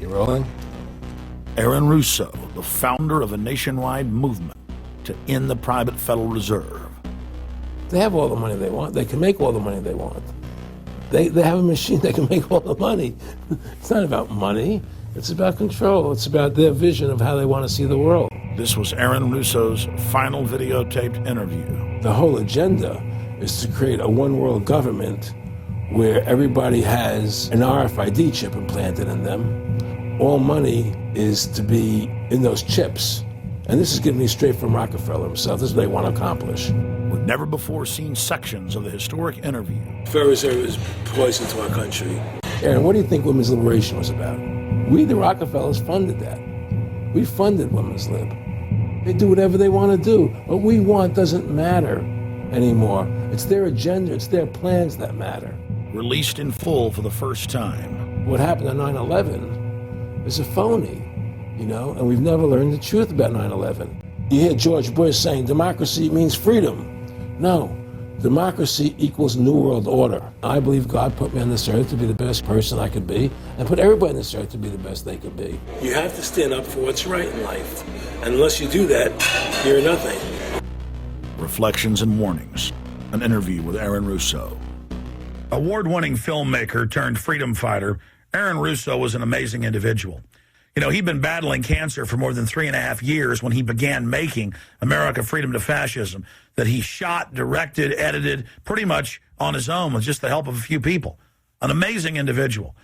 You rolling? Aaron Russo, the founder of a nationwide movement to end the private Federal Reserve. They have all the money they want. They can make all the money they want. They have a machine that can make all the money. It's not about money. It's about control. It's about their vision of how they want to see the world. This was Aaron Russo's final videotaped interview. The whole agenda is to create a one-world government where everybody has an RFID chip implanted in them. All money is to be in those chips. And this is given me straight from Rockefeller himself. This is what they want to accomplish. With never before seen sections of the historic interview. Federal Reserve is poison to our country. Aaron, what do you think women's liberation was about? We, the Rockefellers, funded that. We funded women's lib. They do whatever they want to do. What we want doesn't matter anymore. It's their agenda, it's their plans that matter. Released in full for the first time. What happened on 9/11 is a phony, and we've never learned the truth about 9/11. You hear George Bush saying democracy means freedom. No, democracy equals New World Order. I believe God put me on this earth to be the best person I could be, and put everybody on this earth to be the best they could be. You have to stand up for what's right in life. And unless you do that, you're nothing. Reflections and Warnings, an interview with Aaron Russo. Award-winning filmmaker turned freedom fighter, Aaron Russo was an amazing individual. He'd been battling cancer for more than 3.5 years when he began making America Freedom to Fascism, that he shot, directed, edited pretty much on his own with just the help of a few people. An amazing individual.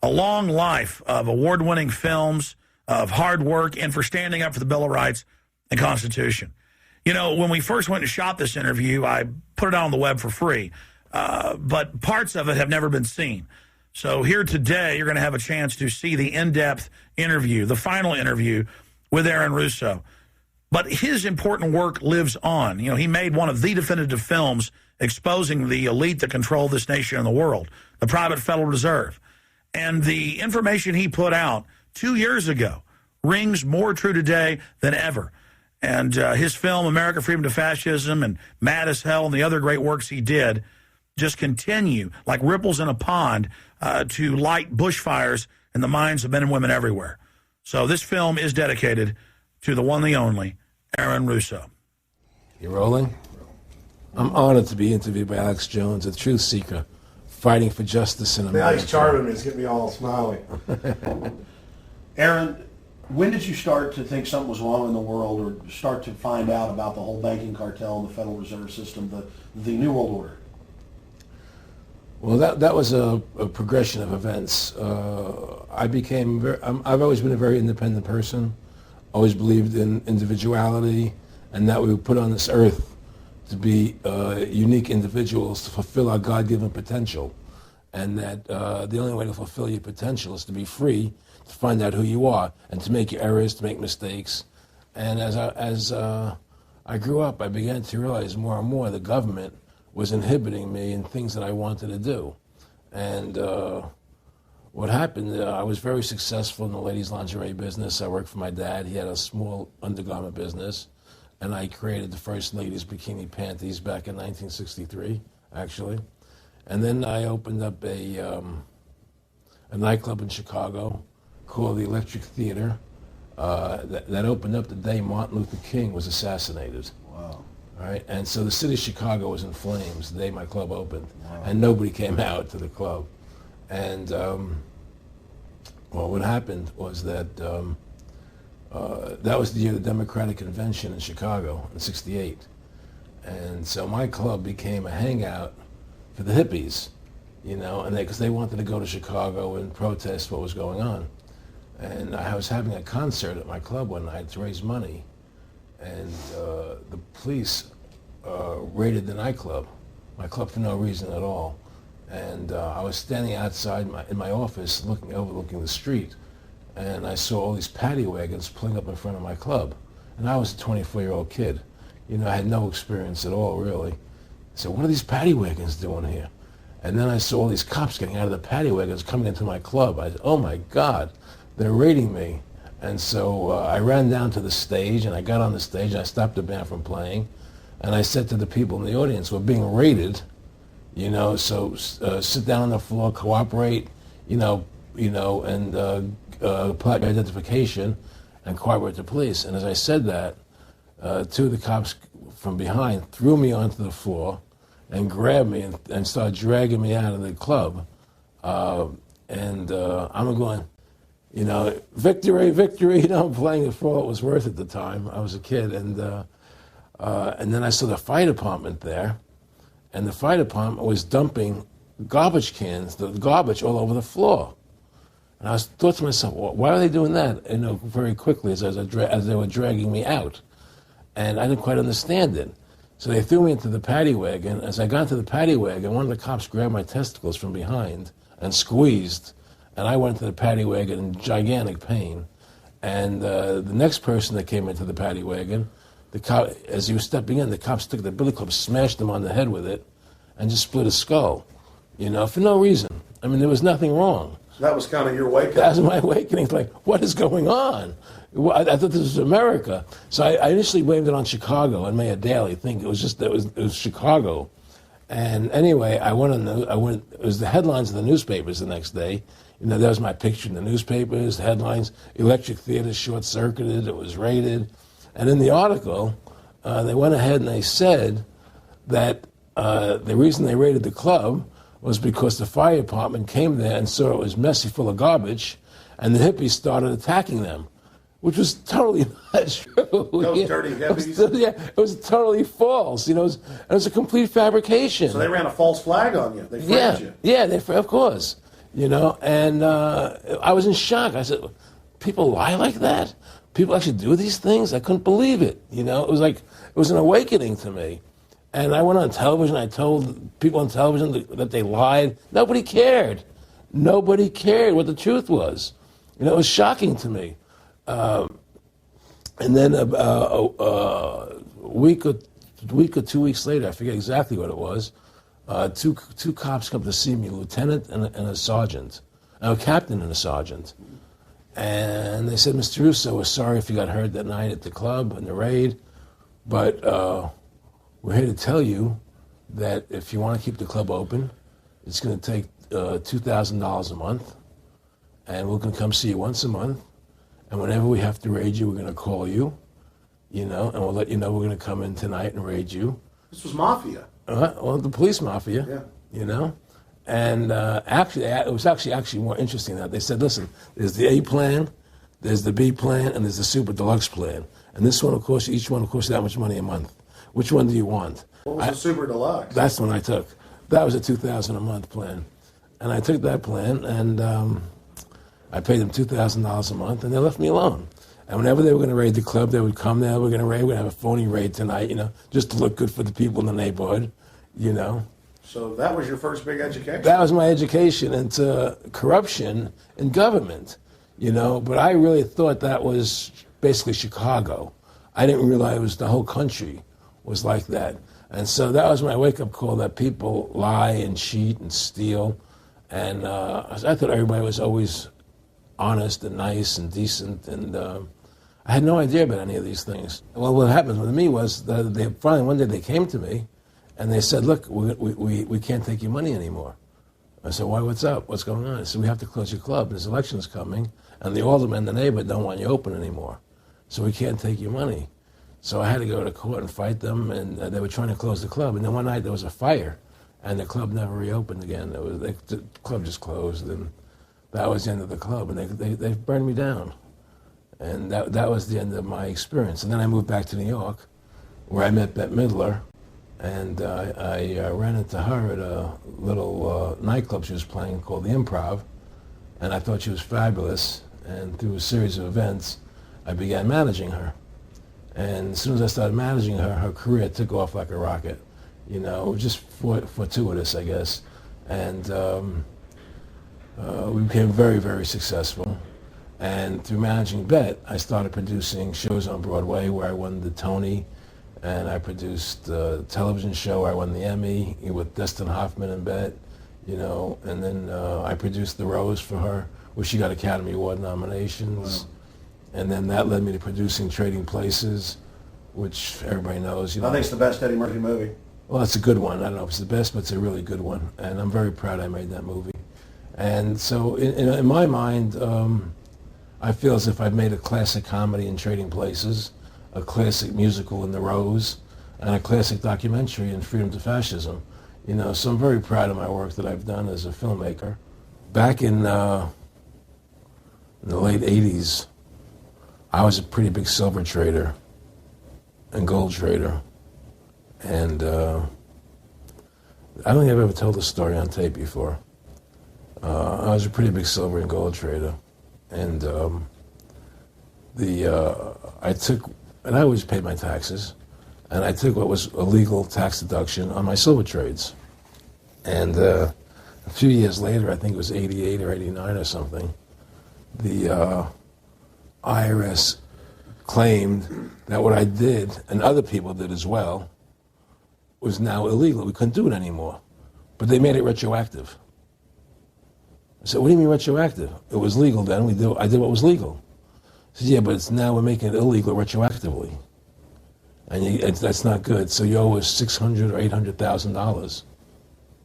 A long life of award-winning films, of hard work, and for standing up for the Bill of Rights and Constitution. When we first went and shot this interview, I put it out on the web for free, but parts of it have never been seen. So here today, you're going to have a chance to see the in-depth interview, the final interview with Aaron Russo. But his important work lives on. He made one of the definitive films exposing the elite that control this nation and the world, the private Federal Reserve. And the information he put out 2 years ago rings more true today than ever. And his film, America Freedom to Fascism, and Mad as Hell, and the other great works he did just continue like ripples in a pond to light bushfires in the minds of men and women everywhere. So this film is dedicated to the one, the only, Aaron Russo. You rolling? I'm honored to be interviewed by Alex Jones, a truth seeker, fighting for justice in America. He's charming me. It's getting me all smiley. Aaron, when did you start to think something was wrong in the world, or start to find out about the whole banking cartel and the Federal Reserve System, the New World Order? Well, that was a progression of events. I've always been a very independent person, always believed in individuality, and that we were put on this earth to be unique individuals to fulfill our God-given potential, and that the only way to fulfill your potential is to be free, to find out who you are, and to make your errors, to make mistakes. And as I grew up, I began to realize more and more the government was inhibiting me in things that I wanted to do. And what happened, I was very successful in the ladies' lingerie business. I worked for my dad. He had a small undergarment business. And I created the first ladies' bikini panties back in 1963, actually. And then I opened up a nightclub in Chicago called the Electric Theater that opened up the day Martin Luther King was assassinated. Wow. All right, and so the city of Chicago was in flames the day my club opened, and nobody came out to the club. And what happened was that that was the year of the Democratic Convention in Chicago in '68, and so my club became a hangout for the hippies, and because they wanted to go to Chicago and protest what was going on. And I was having a concert at my club one night to raise money. And the police raided the nightclub, my club, for no reason at all. And I was standing outside in my office overlooking the street, and I saw all these paddy wagons pulling up in front of my club. And I was a 24-year-old kid. I had no experience at all, really. So what are these paddy wagons doing here? And then I saw all these cops getting out of the paddy wagons coming into my club. I said, oh my God, they're raiding me. And so I ran down to the stage, and I got on the stage, and I stopped the band from playing. And I said to the people in the audience, we're being raided, so sit down on the floor, cooperate, and plot your identification and cooperate with the police. And as I said that, two of the cops from behind threw me onto the floor and grabbed me and started dragging me out of the club. I'm going, victory, victory. I'm playing it for all it was worth at the time. I was a kid. And then I saw the fire department there. And the fire department was dumping garbage cans, the garbage all over the floor. And I thought to myself, well, why are they doing that? Very quickly as they were dragging me out. And I didn't quite understand it. So they threw me into the paddy wagon. As I got into the paddy wagon, one of the cops grabbed my testicles from behind and squeezed. And I went into the paddy wagon in gigantic pain. And the next person that came into the paddy wagon, the cop, as he was stepping in, the cops took the billy club, smashed him on the head with it, and just split his skull, for no reason. I mean, there was nothing wrong. So that was kind of your wake-up. That was my awakening. Like, what is going on? I thought this was America. So I initially blamed it on Chicago and Mayor Daley, thinking it was Chicago. And anyway, it was the headlines of the newspapers the next day. There was my picture in the newspapers, headlines, electric theater short-circuited, it was raided. And in the article, they went ahead and they said that the reason they raided the club was because the fire department came there and saw it was messy, full of garbage, and the hippies started attacking them, which was totally not true. Those dirty hippies? It was totally false. It was a complete fabrication. So they ran a false flag on you. They framed you. Yeah, of course. And I was in shock. I said, people lie like that? People actually do these things? I couldn't believe it. It was an awakening to me. And I went on television. I told people on television that they lied. Nobody cared. Nobody cared what the truth was. It was shocking to me. And then a week or 2 weeks later, I forget exactly what it was, two cops come to see me, a lieutenant and a sergeant, a captain and a sergeant. And they said, Mr. Russo, we're sorry if you got hurt that night at the club in the raid, but we're here to tell you that if you want to keep the club open, it's going to take $2,000 a month, and we're going to come see you once a month, and whenever we have to raid you, we're going to call you, and we'll let you know we're going to come in tonight and raid you. This was mafia. Well, the police mafia, And actually, it was actually more interesting that they said, listen, there's the A plan, there's the B plan, and there's the super deluxe plan. And each one will cost you that much money a month. Which one do you want? What was the super deluxe? That's the one I took. That was a $2,000 a month plan. And I took that plan, and I paid them $2,000 a month, and they left me alone. And whenever they were going to raid the club, they would come there, we're going to have a phony raid tonight, just to look good for the people in the neighborhood, So that was your first big education? That was my education into corruption in government, But I really thought that was basically Chicago. I didn't realize it was the whole country was like that. And so that was my wake-up call, that people lie and cheat and steal. And I thought everybody was always honest and nice and decent. And I had no idea about any of these things. Well, what happened with me was that they finally one day they came to me and they said, look, we can't take your money anymore. I said, why, what's up? What's going on? I said, we have to close your club. There's elections coming, and the aldermen in the neighborhood don't want you open anymore. So we can't take your money. So I had to go to court and fight them, and they were trying to close the club. And then one night there was a fire, and the club never reopened again. The club just closed, and that was the end of the club. And they burned me down. And that was the end of my experience. And then I moved back to New York, where I met Bette Midler, and I ran into her at a little nightclub she was playing called the Improv, and I thought she was fabulous. And through a series of events, I began managing her. And as soon as I started managing her, her career took off like a rocket. It was just fortuitous, I guess. And we became very, very successful. And through managing Bette, I started producing shows on Broadway where I won the Tony, and I produced a television show where I won the Emmy with Dustin Hoffman and Bette, and then I produced The Rose for her, where she got Academy Award nominations. Wow. And then that led me to producing Trading Places, which everybody knows. I think it's the best Eddie Murphy movie. Well, it's a good one. I don't know if it's the best, but it's a really good one. And I'm very proud I made that movie. And so in my mind, I feel as if I've made a classic comedy in Trading Places, a classic musical in The Rose, and a classic documentary in Freedom to Fascism. So I'm very proud of my work that I've done as a filmmaker. Back in the late 80s, I was a pretty big silver trader and gold trader. And I don't think I've ever told this story on tape before. I was a pretty big silver and gold trader. And I always paid my taxes, and I took what was a legal tax deduction on my silver trades. And a few years later, I think it was 88 or 89 or something, the IRS claimed that what I did, and other people did as well, was now illegal. We couldn't do it anymore. But they made it retroactive. I said, what do you mean retroactive? It was legal then. I did what was legal. I said, yeah, but it's now we're making it illegal retroactively. And that's not good. So you owe us $600,000 or $800,000.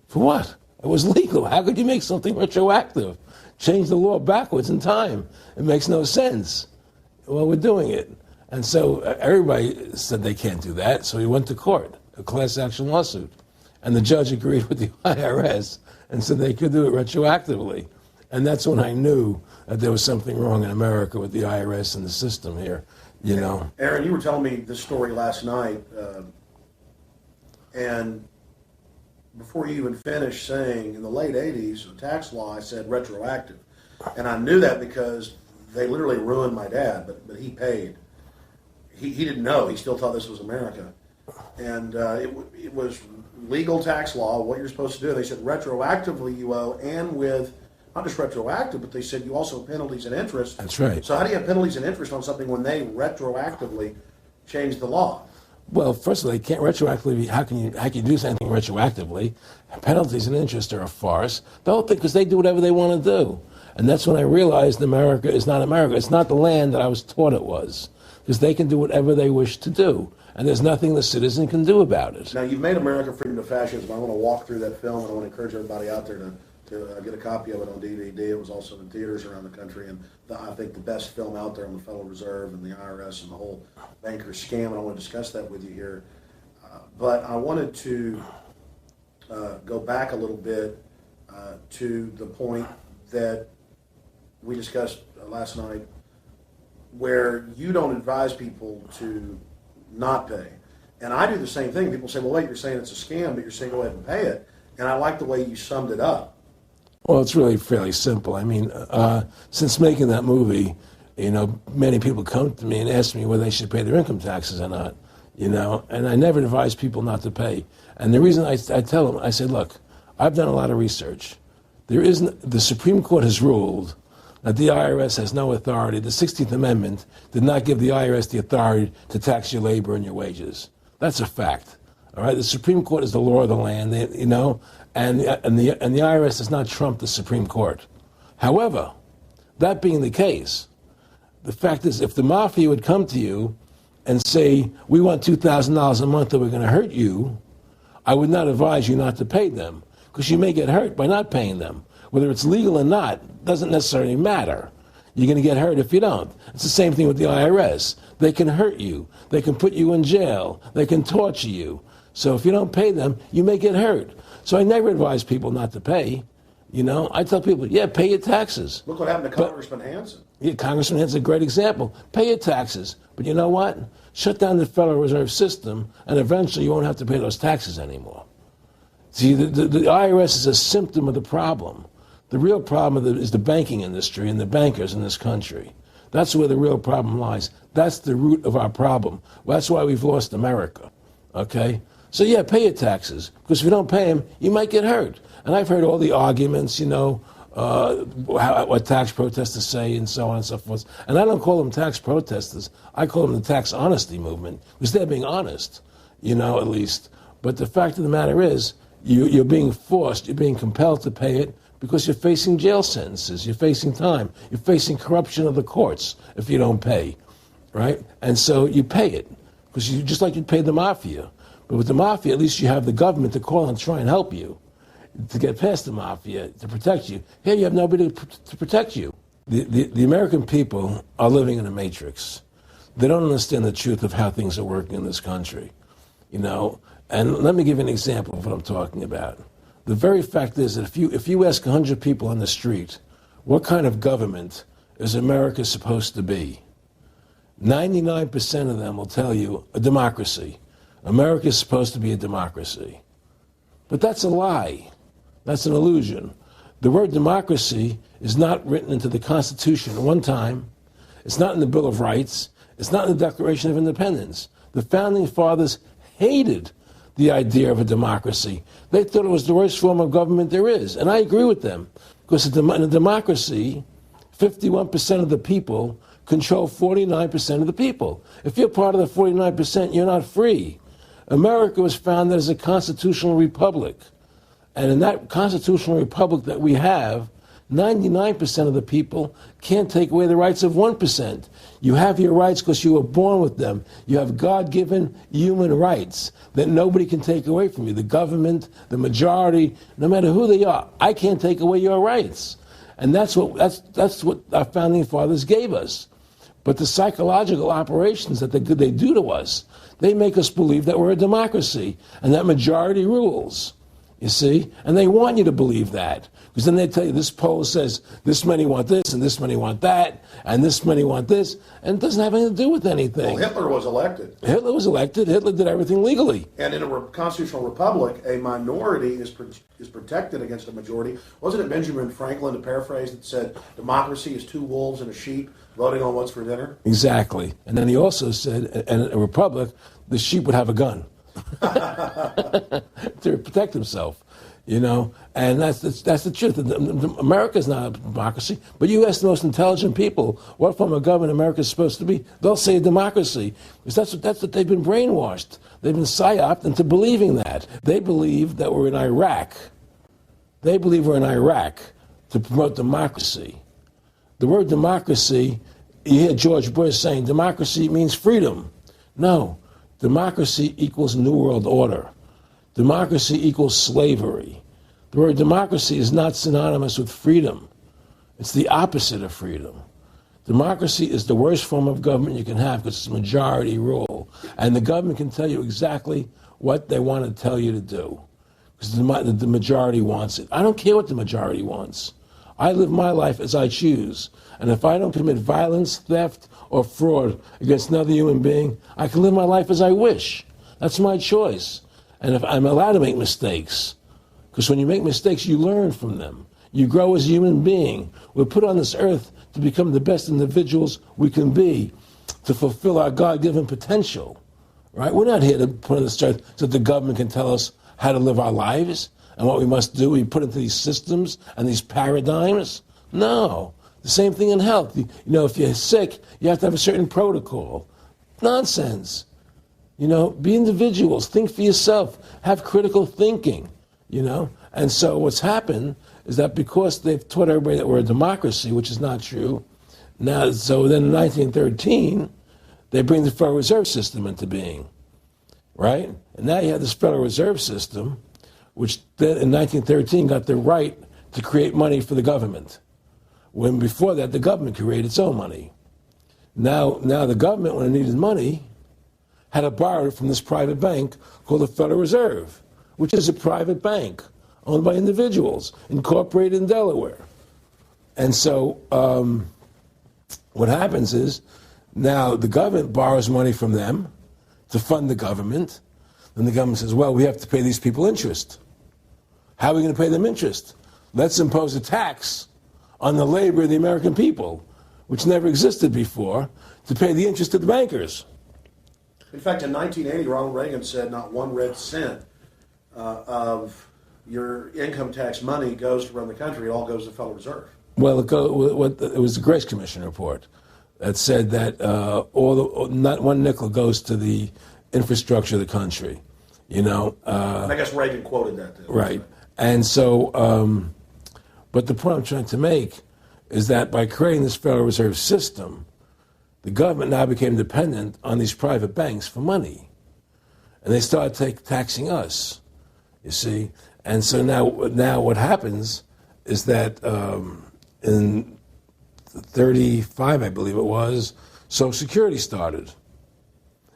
For what? It was legal. How could you make something retroactive? Change the law backwards in time. It makes no sense. Well, we're doing it. And so everybody said they can't do that. So we went to court, a class action lawsuit. And the judge agreed with the IRS and said they could do it retroactively. And that's when I knew that there was something wrong in America with the IRS and the system here, Aaron, you were telling me this story last night, and before you even finished saying, in the late 80s, the tax law, I said retroactive. And I knew that because they literally ruined my dad, but he paid. He didn't know. He still thought this was America. And it was legal tax law, what you're supposed to do. They said retroactively you owe, and with, not just retroactive, but they said you also have penalties and interest. That's right. So how do you have penalties and interest on something when they retroactively change the law? Well, first of all, they can't retroactively. How can you do something retroactively? Penalties and interest are a farce. The whole thing, because they do whatever they want to do. And that's when I realized America is not America. It's not the land that I was taught it was. Because they can do whatever they wish to do. And there's nothing the citizen can do about it. Now, you've made America Freedom to Fascism. I want to walk through that film, and I want to encourage everybody out there to get a copy of it on DVD. It was also in theaters around the country, and I think the best film out there on the Federal Reserve and the IRS and the whole banker scam, and I want to discuss that with you here. But I wanted to go back a little bit to the point that we discussed last night, where you don't advise people to not pay. And I do the same thing. People say, well, wait, you're saying it's a scam, but you're saying go ahead and pay it. And I like the way you summed it up. Well, it's really fairly simple. I mean, since making that movie, many people come to me and ask me whether they should pay their income taxes or not, and I never advise people not to pay. And the reason I tell them, I say, look, I've done a lot of research. The Supreme Court has ruled that the IRS has no authority. The 16th Amendment did not give the IRS the authority to tax your labor and your wages. That's a fact. All right, the Supreme Court is the law of the land, and the IRS does not trump the Supreme Court. However, that being the case, the fact is, if the mafia would come to you and say, we want $2,000 a month or we're going to hurt you, I would not advise you not to pay them, because you may get hurt by not paying them. Whether it's legal or not doesn't necessarily matter. You're going to get hurt if you don't. It's the same thing with the IRS. They can hurt you. They can put you in jail. They can torture you. So if you don't pay them, you may get hurt. So I never advise people not to pay. I tell people, yeah, pay your taxes. Look what happened to Congressman Hansen. Yeah, Congressman Hansen's a great example. Pay your taxes. But you know what? Shut down the Federal Reserve System, and eventually you won't have to pay those taxes anymore. See, the IRS is a symptom of the problem. The real problem is the banking industry and the bankers in this country. That's where the real problem lies. That's the root of our problem. Well, that's why we've lost America, okay? So, yeah, pay your taxes, because if you don't pay them, you might get hurt. And I've heard all the arguments, what tax protesters say and so on and so forth. And I don't call them tax protesters. I call them the tax honesty movement, because they're being honest, at least. But the fact of the matter is, you're being forced, you're being compelled to pay it, because you're facing jail sentences, you're facing time, you're facing corruption of the courts if you don't pay, right? And so you pay it, because just like you'd pay the mafia. But with the mafia, at least you have the government to call and try and help you, to get past the mafia, to protect you. Here you have nobody to protect you. The American people are living in a matrix. They don't understand the truth of how things are working in this country, you know. And let me give you an example of what I'm talking about. The very fact is that if you ask 100 people on the street, what kind of government is America supposed to be? 99% of them will tell you a democracy. America is supposed to be a democracy. But that's a lie. That's an illusion. The word democracy is not written into the Constitution at one time. It's not in the Bill of Rights. It's not in the Declaration of Independence. The Founding Fathers hated the idea of a democracy. They thought it was the worst form of government there is. And I agree with them. Because in a democracy, 51% of the people control 49% of the people. If you're part of the 49%, you're not free. America was founded as a constitutional republic. And in that constitutional republic that we have, 99% of the people can't take away the rights of 1%. You have your rights because you were born with them. You have God-given human rights that nobody can take away from you. The government, the majority, no matter who they are, I can't take away your rights. And that's what our founding fathers gave us. But the psychological operations that they do to us, they make us believe that we're a democracy and that majority rules. You see? And they want you to believe that. Because then they tell you this poll says this many want this and this many want that and this many want this. And it doesn't have anything to do with anything. Well, Hitler was elected. Hitler was elected. Hitler did everything legally. And in a constitutional republic, a minority is protected against a majority. Wasn't it Benjamin Franklin, to paraphrase, that said democracy is two wolves and a sheep voting on what's for dinner? Exactly. And then he also said in a republic, the sheep would have a gun. To protect himself, you know, and that's the truth. America's not a democracy, but you ask the most intelligent people what form of government America is supposed to be, they'll say a democracy, because that's what they've been brainwashed. They've been psyoped into believing that. They believe that we're in Iraq. They believe we're in Iraq to promote democracy. The word democracy, you hear George Bush saying democracy means freedom. No. Democracy equals New World Order. Democracy equals slavery. The word democracy is not synonymous with freedom. It's the opposite of freedom. Democracy is the worst form of government you can have because it's majority rule. And the government can tell you exactly what they want to tell you to do because the majority wants it. I don't care what the majority wants. I live my life as I choose. And if I don't commit violence, theft, or fraud against another human being, I can live my life as I wish. That's my choice. And if I'm allowed to make mistakes, because when you make mistakes, you learn from them. You grow as a human being. We're put on this earth to become the best individuals we can be, to fulfill our God-given potential, right? We're not here to put on this earth so the government can tell us how to live our lives and what we must do. We put into these systems and these paradigms. No. The same thing in health. You know, if you're sick, you have to have a certain protocol. Nonsense. You know, be individuals. Think for yourself. Have critical thinking, you know. And so what's happened is that because they've taught everybody that we're a democracy, which is not true, now, so then in 1913, they bring the Federal Reserve System into being, right? And now you have this Federal Reserve System, which then in 1913 got the right to create money for the government. When before that, the government created its own money. Now the government, when it needed money, had to borrow it from this private bank called the Federal Reserve, which is a private bank owned by individuals, incorporated in Delaware. And so what happens is now the government borrows money from them to fund the government. Then the government says, well, we have to pay these people interest. How are we going to pay them interest? Let's impose a tax on the labor of the American people, which never existed before, to pay the interest to the bankers. In fact, in 1980, Ronald Reagan said not one red cent of your income tax money goes to run the country. It all goes to the Federal Reserve. Well, it was the Grace Commission report that said that not one nickel goes to the infrastructure of the country. You know. I guess Reagan quoted that too. Right. And so, but the point I'm trying to make is that by creating this Federal Reserve System, the government now became dependent on these private banks for money. And they started taxing us, you see. And so now what happens is that in 1935, I believe it was, Social Security started.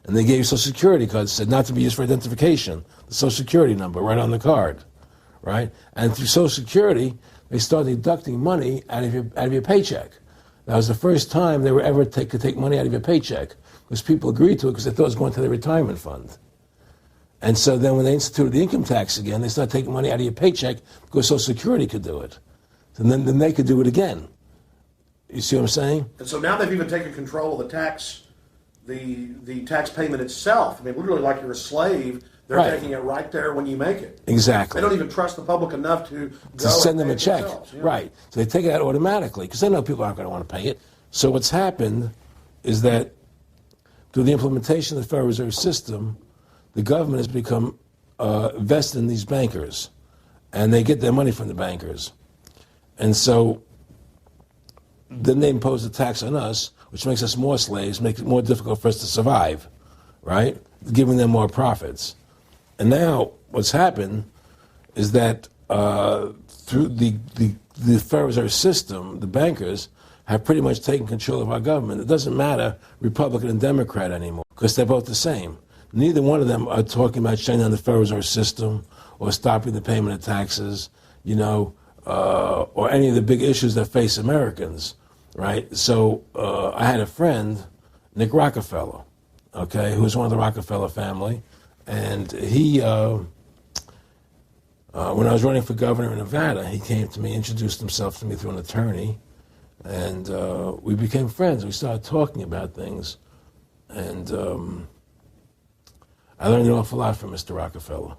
And they gave you Social Security cards, said not to be used for identification, the Social Security number right on the card, right? And through Social Security, they started deducting money out of your paycheck. That was the first time they were ever could take money out of your paycheck, because people agreed to it because they thought it was going to their retirement fund. And so then when they instituted the income tax again, they started taking money out of your paycheck because Social Security could do it. And then they could do it again. You see what I'm saying? And so now they've even taken control of the tax payment itself. I mean, literally like you're a slave. They're taking it right there when you make it. Exactly. They don't even trust the public enough to send them a check. Yeah. Right. So they take it out automatically because they know people aren't going to want to pay it. So what's happened is that through the implementation of the Federal Reserve System, the government has become vested in these bankers, and they get their money from the bankers. And so then they impose a tax on us, which makes us more slaves, makes it more difficult for us to survive, right? Giving them more profits. And now what's happened is that through the Federal Reserve System, the bankers have pretty much taken control of our government. It doesn't matter Republican and Democrat anymore, because they're both the same. Neither one of them are talking about shutting down the Federal Reserve System or stopping the payment of taxes, or any of the big issues that face Americans, right? So I had a friend, Nick Rockefeller, okay, who was one of the Rockefeller family, and he, when I was running for governor in Nevada, he came to me, introduced himself to me through an attorney, and we became friends. We started talking about things, and I learned an awful lot from Mr. Rockefeller.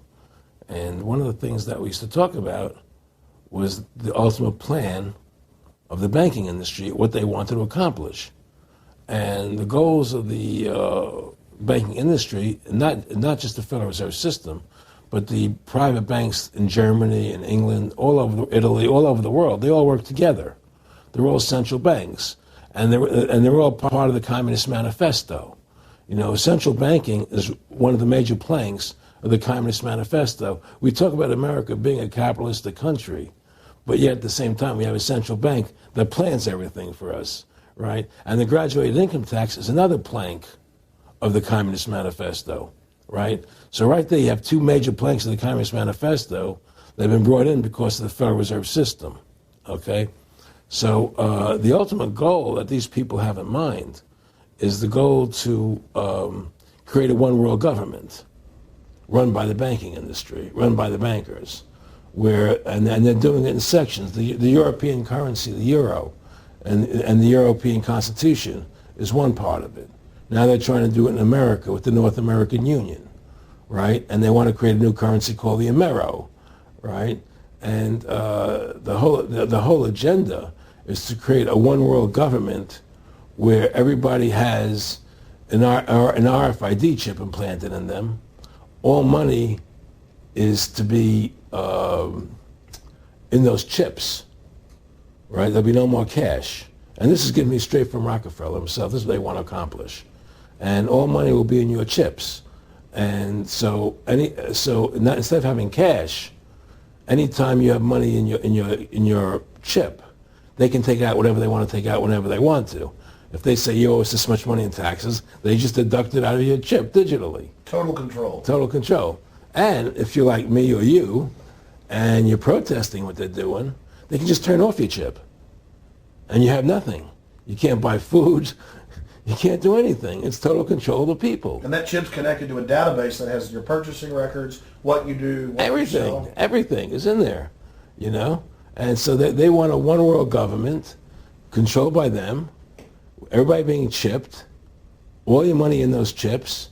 And one of the things that we used to talk about was the ultimate plan of the banking industry, what they wanted to accomplish. And the goals of the banking industry, not just the Federal Reserve System, but the private banks in Germany and England, all over Italy, all over the world, they all work together. They're all central banks. And they're all part of the Communist Manifesto. Central banking is one of the major planks of the Communist Manifesto. We talk about America being a capitalistic country, but yet at the same time we have a central bank that plans everything for us, right? And the graduated income tax is another plank of the Communist Manifesto, right? So right there you have two major planks of the Communist Manifesto that have been brought in because of the Federal Reserve System, okay? So the ultimate goal that these people have in mind is the goal to create a one-world government run by the banking industry, run by the bankers, and they're doing it in sections. The European currency, the euro, and the European Constitution is one part of it. Now they're trying to do it in America with the North American Union, right? And they want to create a new currency called the Amero, right? And the whole agenda is to create a one-world government where everybody has an RFID chip implanted in them. All money is to be in those chips, right? There'll be no more cash. And this is getting me straight from Rockefeller himself. This is what they want to accomplish. And all money will be in your chips. And so instead of having cash, anytime you have money in your chip, they can take out whatever they want to take out whenever they want to. If they say you owe us this much money in taxes, they just deduct it out of your chip digitally. Total control. Total control. And if you're like me or you, and you're protesting what they're doing, they can just turn off your chip. And you have nothing. You can't buy food. You can't do anything. It's total control of the people. And that chip's connected to a database that has your purchasing records, what you do, what you sell. Everything is in there, And so they want a one-world government controlled by them, everybody being chipped, all your money in those chips,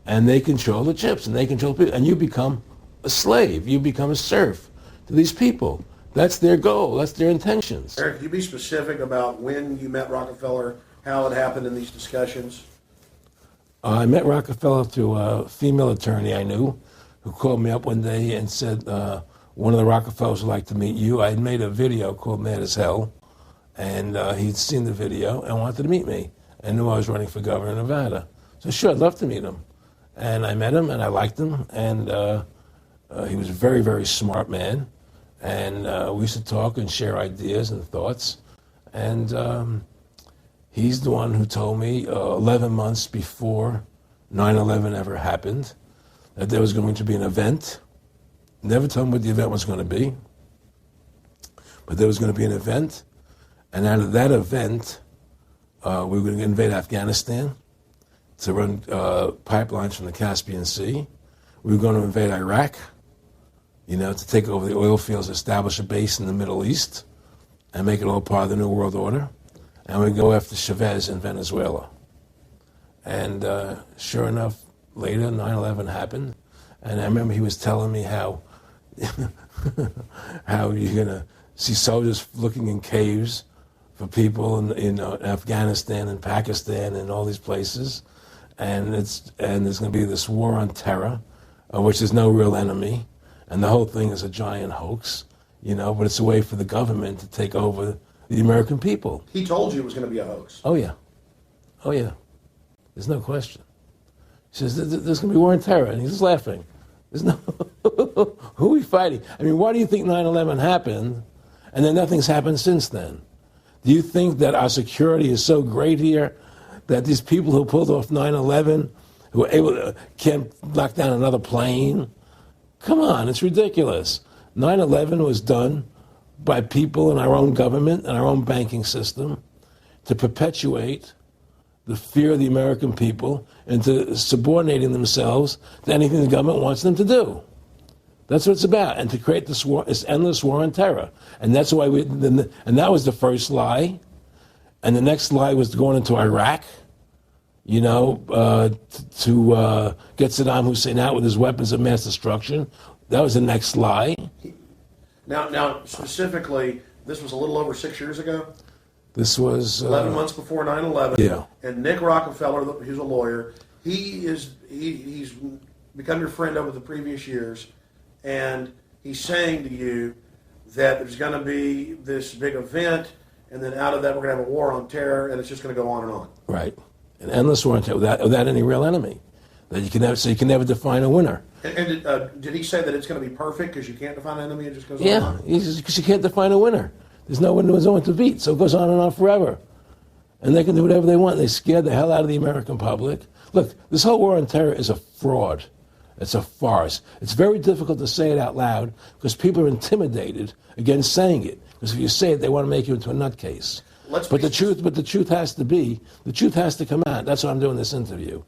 and they control the chips, and they control people, and you become a slave. You become a serf to these people. That's their goal. That's their intentions. Eric, could you be specific about when you met Rockefeller, how it happened in these discussions? I met Rockefeller through a female attorney I knew who called me up one day and said, one of the Rockefellers would like to meet you. I had made a video called Mad as Hell, and he'd seen the video and wanted to meet me and knew I was running for governor of Nevada. So sure, I'd love to meet him. And I met him, and I liked him, and he was a very, very smart man. And we used to talk and share ideas and thoughts. And he's the one who told me 11 months before 9/11 ever happened that there was going to be an event. Never told him what the event was going to be, but there was going to be an event. And out of that event, we were going to invade Afghanistan to run pipelines from the Caspian Sea. We were going to invade Iraq, to take over the oil fields, establish a base in the Middle East, and make it all part of the New World Order. And we'd go after Chavez in Venezuela. And sure enough, later, 9/11 happened. And I remember he was telling me how you're going to see soldiers looking in caves for people in Afghanistan and Pakistan and all these places. And there's going to be this war on terror, which is no real enemy. And the whole thing is a giant hoax, but it's a way for the government to take over the American people. He told you it was going to be a hoax. Oh, yeah. Oh, yeah. There's no question. He says, there's going to be war on terror. And he's just laughing. There's no... Who are we fighting? I mean, why do you think 9/11 happened and then nothing's happened since then? Do you think that our security is so great here that these people who pulled off 9/11, who were able to, can't knock down another plane? Come on, it's ridiculous. 9/11 was done by people in our own government and our own banking system to perpetuate the fear of the American people into subordinating themselves to anything the government wants them to do. That's what it's about, and to create this war, this endless war on terror. And that's why and that was the first lie. And the next lie was going into Iraq, to get Saddam Hussein out with his weapons of mass destruction. That was the next lie. Now, specifically, this was a little over 6 years ago. This was 11 months before 9/11. Yeah. And Nick Rockefeller, who's a lawyer, he's become your friend over the previous years, and he's saying to you that there's going to be this big event, and then out of that we're going to have a war on terror, and it's just going to go on and on. Right, an endless war on terror without any real enemy. That you can never define a winner. And did he say that it's going to be perfect because you can't define an enemy? It just goes on. Yeah, because you can't define a winner. There's no one to beat, so it goes on and on forever. And they can do whatever they want. They scared the hell out of the American public. Look, this whole war on terror is a fraud. It's a farce. It's very difficult to say it out loud because people are intimidated against saying it. Because if you say it, they want to make you into a nutcase. But the truth has to come out. That's why I'm doing this interview.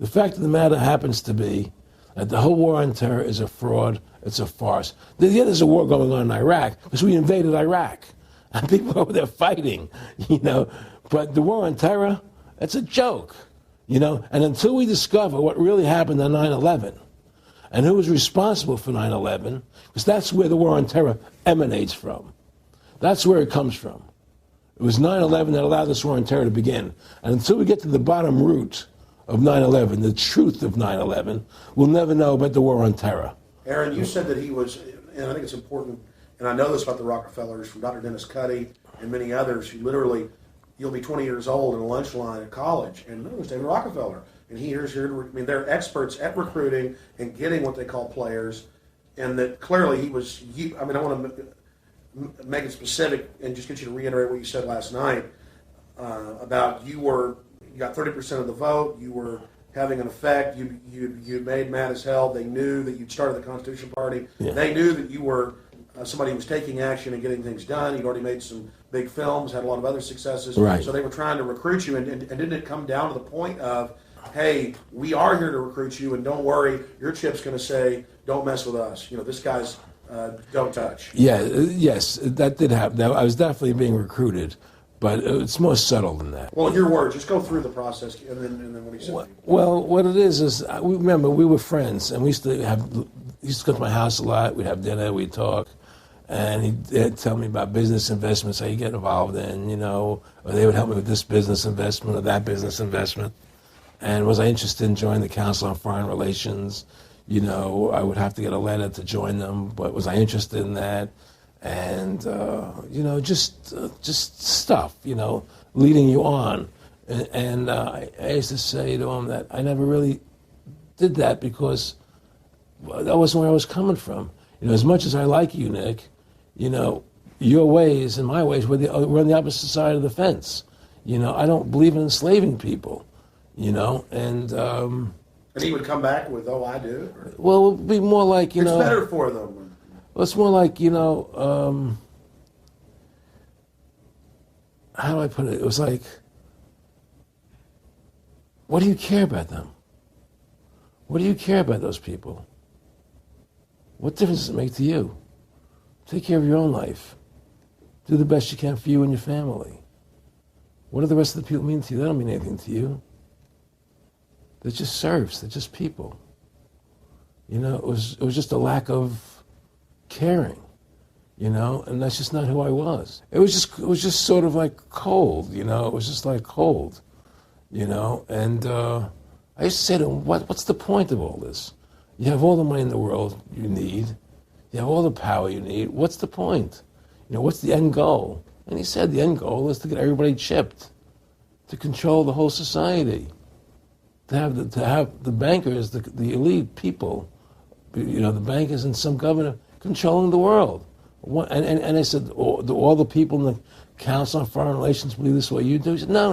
The fact of the matter happens to be that the whole war on terror is a fraud. It's a farce. Yeah, there's a war going on in Iraq because we invaded Iraq. And people are over there fighting, But the war on terror, it's a joke, And until we discover what really happened on 9/11 and who was responsible for 9/11, because that's where the war on terror emanates from. That's where it comes from. It was 9/11 that allowed this war on terror to begin. And until we get to the bottom root of 9/11, the truth of 9/11, we'll never know about the war on terror. Aaron, you said that he was, and I think it's important, and I know this about the Rockefellers from Dr. Dennis Cuddy and many others who literally, you'll be 20 years old in a lunch line at college, and it was David Rockefeller. And here's here, they're experts at recruiting and getting what they call players, and that clearly he was, I want to make it specific and just get you to reiterate what you said last night about you got 30% of the vote, you were having an effect, you made mad as hell, they knew that you'd started the Constitution Party, They knew that you were somebody who was taking action and getting things done, you'd already made some big films, had a lot of other successes, right. So they were trying to recruit you, and didn't it come down to the point of, hey, we are here to recruit you, and don't worry, your chip's going to say, don't mess with us, this guy's don't touch. Yeah, yes, that did happen. I was definitely being recruited. But it's more subtle than that. Well, in your words, just go through the process, and then what he said. Well, what it is remember we were friends, and he used to come to my house a lot. We'd have dinner, we'd talk, and he'd tell me about business investments, how you get involved in, or they would help me with this business investment or that business investment. And was I interested in joining the Council on Foreign Relations? I would have to get a letter to join them, but was I interested in that? And, just stuff, leading you on. And I used to say to him that I never really did that because that wasn't where I was coming from. As much as I like you, Nick, you're your ways and my ways, we're on the opposite side of the fence. I don't believe in enslaving people, and he would come back with, "Oh, I do." Or, well, it would be more like, it's better for them. Well, it's more like, how do I put it? It was like, what do you care about them? What do you care about those people? What difference does it make to you? Take care of your own life. Do the best you can for you and your family. What do the rest of the people mean to you? They don't mean anything to you. They're just serfs. They're just people. It was just a lack of caring, and that's just not who I was. It was just sort of like cold, it was just like cold, and I used to say to him, what's the point of all this? You have all the money in the world you need. You have all the power you need. What's the point? What's the end goal? And he said the end goal is to get everybody chipped, to control the whole society, to have the bankers, the elite people, the bankers and some governor controlling the world. And I said, all the people in the Council on Foreign Relations believe this way you do? He said, no.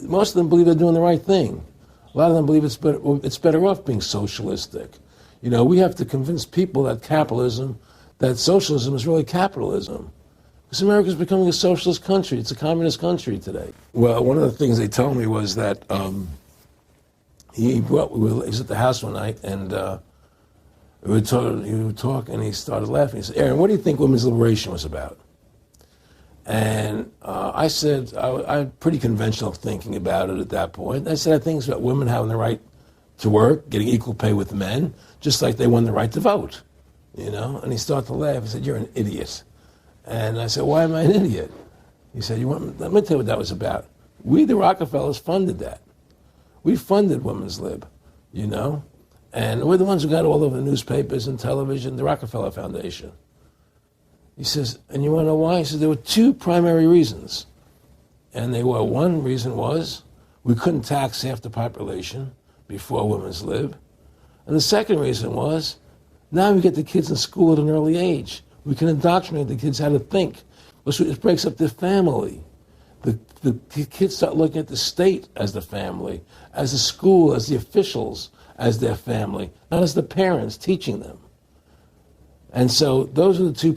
Most of them believe they're doing the right thing. A lot of them believe it's better off being socialistic. We have to convince people that socialism is really capitalism. Because America is becoming a socialist country. It's a communist country today. Well, one of the things they told me was that he was at the house one night, and he would talk, and he started laughing. He said, "Aaron, what do you think women's liberation was about?" And I said, I had pretty conventional thinking about it at that point. I said, I think it's about women having the right to work, getting equal pay with men, just like they won the right to vote, And he started to laugh. He said, "You're an idiot." And I said, "Why am I an idiot?" He said, let me tell you what that was about. We, the Rockefellers, funded that. We funded women's lib, And we're the ones who got all over the newspapers and television, the Rockefeller Foundation. He says, and you want to know why? He says, there were two primary reasons. And one reason was we couldn't tax half the population before women's lib. And the second reason was, now we get the kids in school at an early age. We can indoctrinate the kids how to think. It breaks up their family. The kids start looking at the state as the family, as the school, as the officials, as their family, not as the parents teaching them. And so those are the two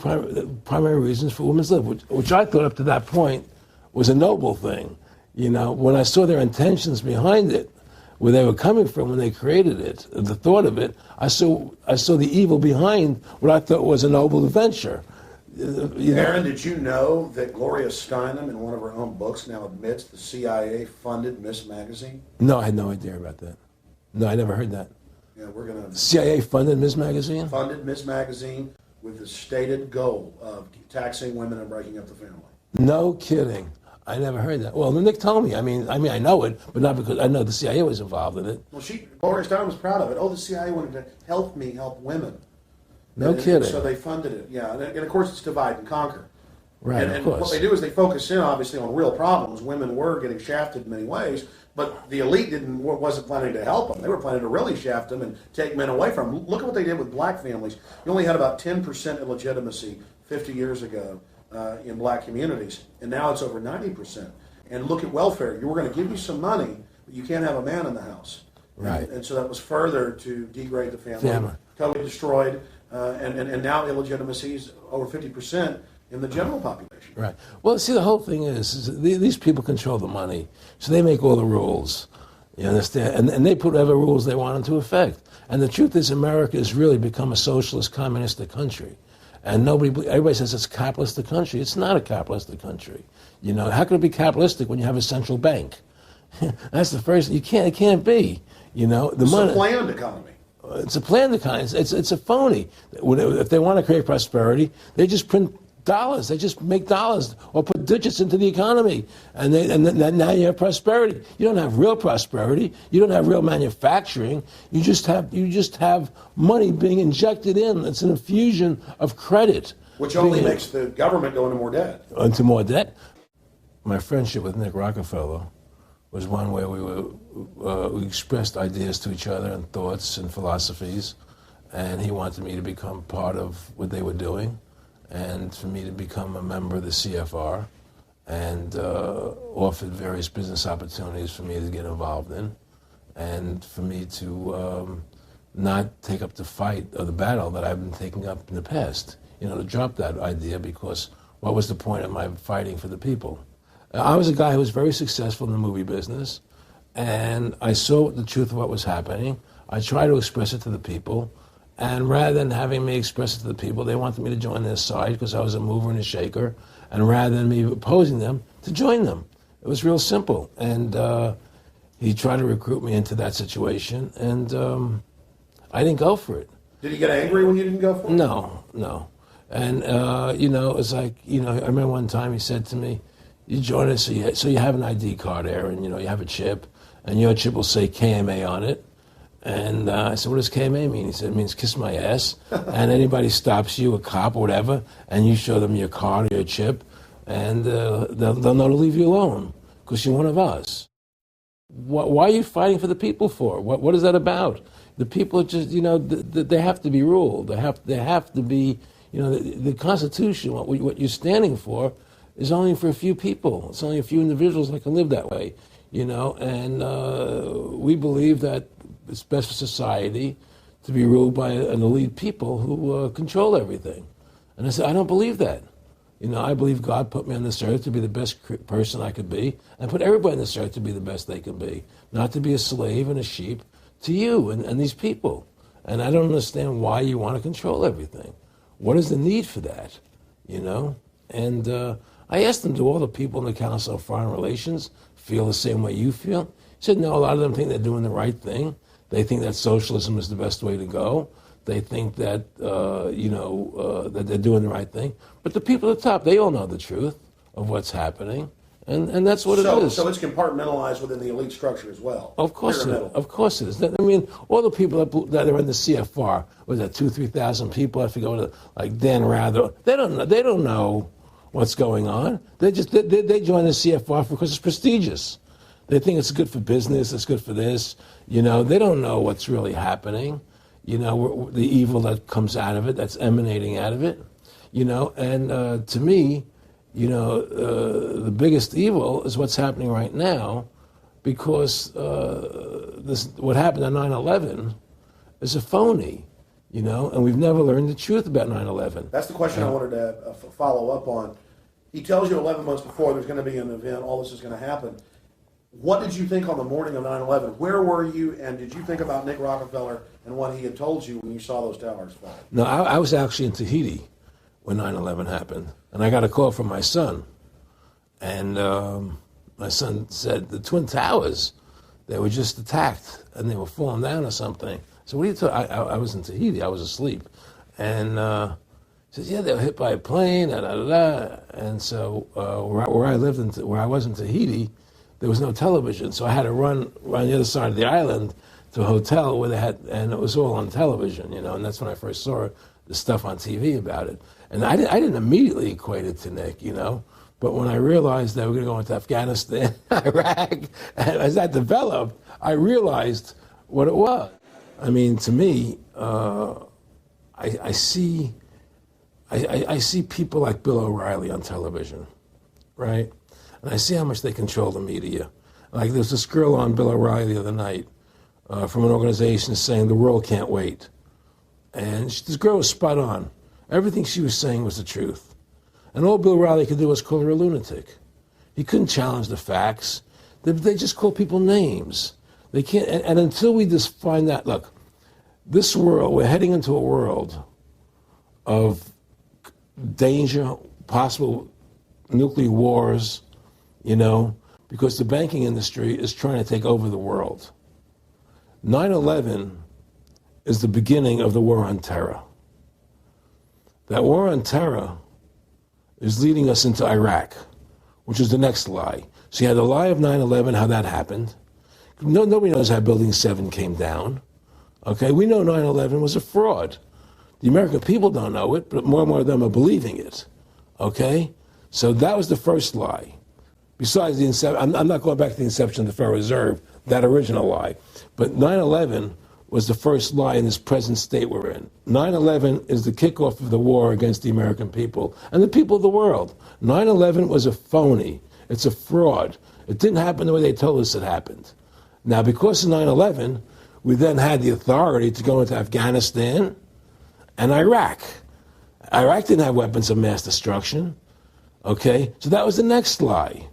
primary reasons for women's lib, which I thought up to that point was a noble thing. When I saw their intentions behind it, where they were coming from when they created it, the thought of it, I saw the evil behind what I thought was a noble adventure. Aaron, did you know that Gloria Steinem, in one of her own books, now admits the CIA funded Miss Magazine? No, I had no idea about that. No, I never heard that. Yeah, we're going to... CIA funded Miss Magazine? Funded Miss Magazine with the stated goal of taxing women and breaking up the family. No kidding. I never heard that. Well, Nick told me. I mean, I know it, but not because I know the CIA was involved in it. Well, Gloria Steinem was proud of it. Oh, the CIA wanted to help women. No kidding. So they funded it. Yeah, and of course it's divide and conquer. Right, and of course. What they do is they focus in, obviously, on real problems. Women were getting shafted in many ways, but the elite wasn't planning to help them. They were planning to really shaft them and take men away from them. Look at what they did with black families. You only had about 10% illegitimacy 50 years ago in black communities, and now it's over 90%. And look at welfare. We're going to give you some money, but you can't have a man in the house. Right. And so that was further to degrade the family. Totally destroyed. And now illegitimacy is over 50% in the general population. Right. Well, see, the whole thing is these people control the money, so they make all the rules. You understand? And they put whatever rules they want into effect. And the truth is, America has really become a socialist, communistic country. And everybody says it's a capitalistic country. It's not a capitalistic country. How can it be capitalistic when you have a central bank? That's the first. It can't be. It's a planned economy. It's a planned economy. It's a phony. If they want to create prosperity, they just print dollars. They just make dollars or put digits into the economy, and now you have prosperity. You don't have real prosperity. You don't have real manufacturing. You just have money being injected in. It's an infusion of credit, which only makes the government go into more debt. Into more debt. My friendship with Nick Rockefeller was one where we expressed ideas to each other and thoughts and philosophies, and he wanted me to become part of what they were doing. and for me to become a member of the CFR, and offered various business opportunities for me to get involved in, and for me to not take up the fight or the battle that I've been taking up in the past. To drop that idea, because what was the point of my fighting for the people? I was a guy who was very successful in the movie business, and I saw the truth of what was happening. I tried to express it to the people, and rather than having me express it to the people, they wanted me to join their side because I was a mover and a shaker, and rather than me opposing them, to join them. It was real simple, and he tried to recruit me into that situation, and I didn't go for it. Did he get angry when you didn't go for it? No. And, it's like, I remember one time he said to me, you join us, so you have an ID card, Aaron, you have a chip, and your chip will say KMA on it. And I said, what does KMA mean? He said, it means kiss my ass. And anybody stops you, a cop or whatever, and you show them your card or your chip, and they'll know to leave you alone, because you're one of us. Why are you fighting for the people for? What is that about? The people just, they have to be ruled. They have to be, the Constitution, what you're standing for, is only for a few people. It's only a few individuals that can live that way, and we believe that it's best for society to be ruled by an elite people who control everything. And I said, I don't believe that. I believe God put me on this earth to be the best person I could be, and put everybody on this earth to be the best they can be, not to be a slave and a sheep to you and these people. And I don't understand why you want to control everything. What is the need for that? And I asked him, do all the people in the Council of Foreign Relations feel the same way you feel? He said, no, a lot of them think they're doing the right thing. They think that socialism is the best way to go. They think that, that they're doing the right thing. But the people at the top, they all know the truth of what's happening. And that's what it is. So it's compartmentalized within the elite structure as well. Of course it is. I mean, all the people that are in the CFR, was that 2,000-3,000 people? I forget what, like Dan Rather. They don't know what's going on. They join the CFR because it's prestigious. They think it's good for business. It's good for this. They don't know what's really happening. The evil that comes out of it, that's emanating out of it. And to me, the biggest evil is what's happening right now, because what happened on 9/11 is a phony, and we've never learned the truth about 9/11. That's the question I wanted to follow up on. He tells you 11 months before there's going to be an event, all this is going to happen. What did you think on the morning of 9/11? Where were you, and did you think about Nick Rockefeller and what he had told you when you saw those towers fall? No, I was actually in Tahiti when 9/11 happened, and I got a call from my son, and my son said the Twin Towers, they were just attacked and they were falling down or something. So what are you talking? I was in Tahiti, I was asleep, and he says, yeah, they were hit by a plane, and so where I lived, where I was in Tahiti, there was no television, so I had to run around the other side of the island to a hotel where they had, and it was all on television, and that's when I first saw the stuff on TV about it. And I didn't immediately equate it to Nick, but when I realized that we were going to go into Afghanistan, Iraq, and as that developed, I realized what it was. I mean, to me, I see people like Bill O'Reilly on television, right? And I see how much they control the media. Like there's this girl on Bill O'Reilly the other night from an organization saying the world can't wait. And this girl was spot on. Everything she was saying was the truth. And all Bill O'Reilly could do was call her a lunatic. He couldn't challenge the facts. They just call people names. They can't, and until we just find that, look, this world, we're heading into a world of danger, possible nuclear wars, because the banking industry is trying to take over the world. 9/11 is the beginning of the war on terror. That war on terror is leading us into Iraq, which is the next lie. So you had the lie of 9/11, how that happened. Nobody knows how Building 7 came down. Okay, we know 9/11 was a fraud. The American people don't know it, but more and more of them are believing it. Okay, so that was the first lie. Besides the I'm not going back to the inception of the Federal Reserve, that original lie. But 9/11 was the first lie in this present state we're in. 9/11 is the kickoff of the war against the American people and the people of the world. 9/11 was a phony. It's a fraud. It didn't happen the way they told us it happened. Now, because of 9/11, we then had the authority to go into Afghanistan and Iraq. Iraq didn't have weapons of mass destruction. Okay? So that was the next lie.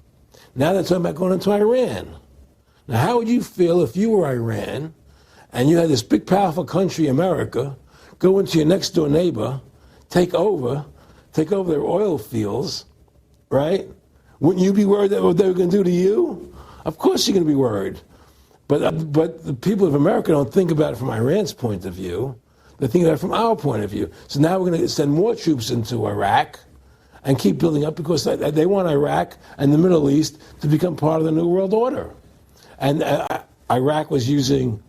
Now they're talking about going into Iran. Now, how would you feel if you were Iran and you had this big, powerful country, America, go into your next-door neighbor, take over their oil fields, right? Wouldn't you be worried that what they were going to do to you? Of course you're going to be worried. But the people of America don't think about it from Iran's point of view. They think about it from our point of view. So now we're going to send more troops into Iraq and keep building up because they want Iraq and the Middle East to become part of the New World Order. And Iraq was using,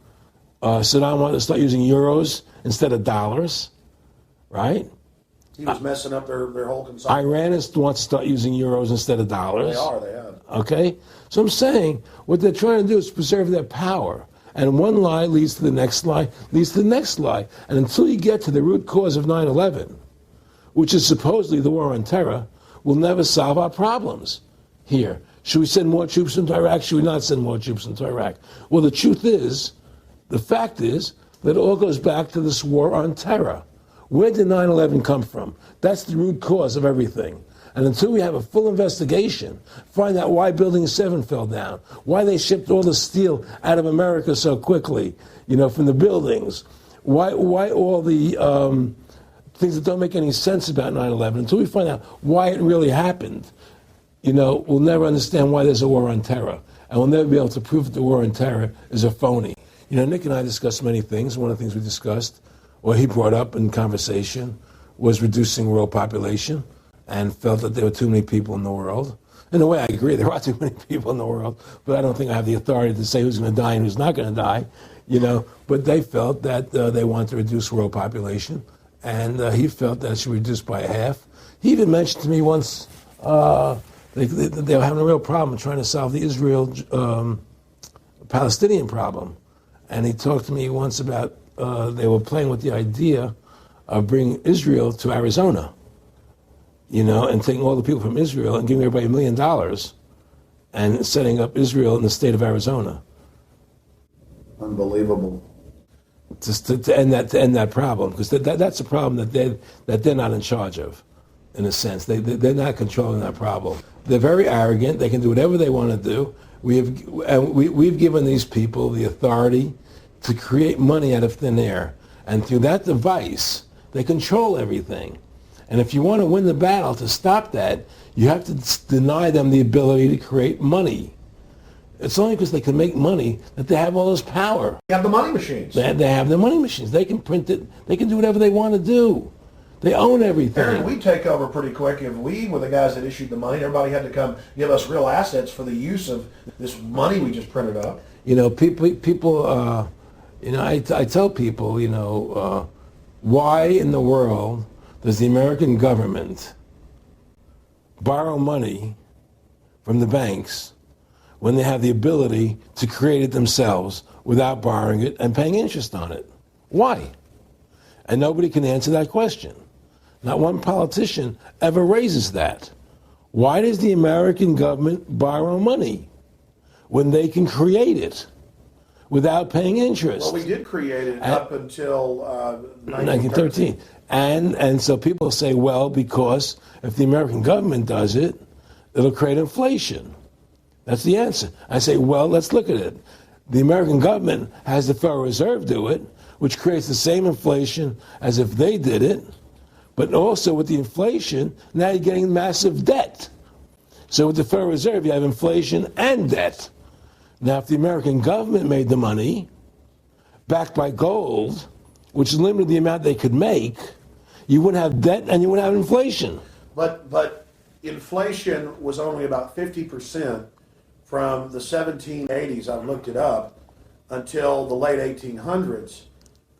Saddam wanted to start using euros instead of dollars, right? He was messing up their whole consumption. Iran wants to start using euros instead of dollars. They have. Okay? So I'm saying what they're trying to do is preserve their power. And one lie leads to the next lie, leads to the next lie. And until you get to the root cause of 9/11, which is supposedly the war on terror, we'll never solve our problems here. Should we send more troops into Iraq? Should we not send more troops into Iraq? Well, the truth is, the fact is, that it all goes back to this war on terror. Where did 9/11 come from? That's the root cause of everything. And until we have a full investigation, find out why Building 7 fell down, why they shipped all the steel out of America so quickly, from the buildings, why all the things that don't make any sense about 9/11, until we find out why it really happened, we'll never understand why there's a war on terror. And we'll never be able to prove that the war on terror is a phony. Nick and I discussed many things. One of the things we discussed, or he brought up in conversation, was reducing world population, and felt that there were too many people in the world. In a way, I agree, there are too many people in the world, but I don't think I have the authority to say who's going to die and who's not going to die, But they felt that they wanted to reduce world population, and he felt that it should be reduced by half. He even mentioned to me once they were having a real problem trying to solve the Israel-Palestinian problem. And he talked to me once about they were playing with the idea of bringing Israel to Arizona, and taking all the people from Israel and giving everybody $1 million and setting up Israel in the state of Arizona. Unbelievable. Just to end that problem, because that's a problem that they're not in charge of, in a sense. They're not controlling that problem. They're very arrogant. They can do whatever they want to do. We've given these people the authority to create money out of thin air, and through that device, they control everything. And if you want to win the battle to stop that, you have to deny them the ability to create money. It's only because they can make money that they have all this power. They have the money machines. They have the money machines. They can print it. They can do whatever they want to do. They own everything. Aaron, we take over pretty quick. If we were the guys that issued the money, everybody had to come give us real assets for the use of this money we just printed up. People. I tell people, why in the world does the American government borrow money from the banks when they have the ability to create it themselves without borrowing it and paying interest on it? Why? And nobody can answer that question. Not one politician ever raises that. Why does the American government borrow money when they can create it without paying interest? Well, we did create it up until 1913. And so people say, well, because if the American government does it, it'll create inflation. That's the answer. I say, well, let's look at it. The American government has the Federal Reserve do it, which creates the same inflation as if they did it. But also with the inflation, now you're getting massive debt. So with the Federal Reserve, you have inflation and debt. Now, if the American government made the money, backed by gold, which limited the amount they could make, you wouldn't have debt and you wouldn't have inflation. But inflation was only about 50% from the 1780s, I've looked it up, until the late 1800s.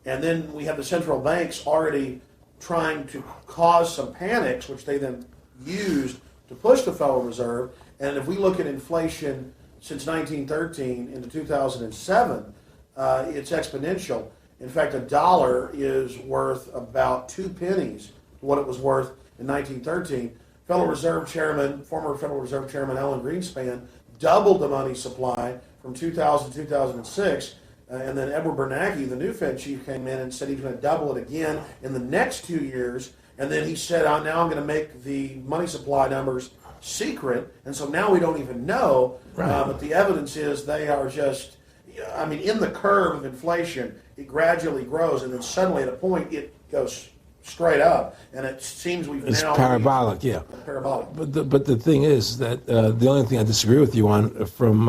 And then we have the central banks already trying to cause some panics, which they then used to push the Federal Reserve. And if we look at inflation since 1913 into 2007, it's exponential. In fact, a dollar is worth about 2 pennies what it was worth in 1913. Former Federal Reserve Chairman Alan Greenspan doubled the money supply from 2000 to 2006. And then Edward Bernanke, the new Fed chief, came in and said he's going to double it again in the next 2 years. And then he said, now I'm going to make the money supply numbers secret. And so now we don't even know. Right. But the evidence is they are just, in the curve of inflation, it gradually grows. And then suddenly at a point, it goes straight up. And it seems it's parabolic, yeah. Parabolic. But the thing is that the only thing I disagree with you on from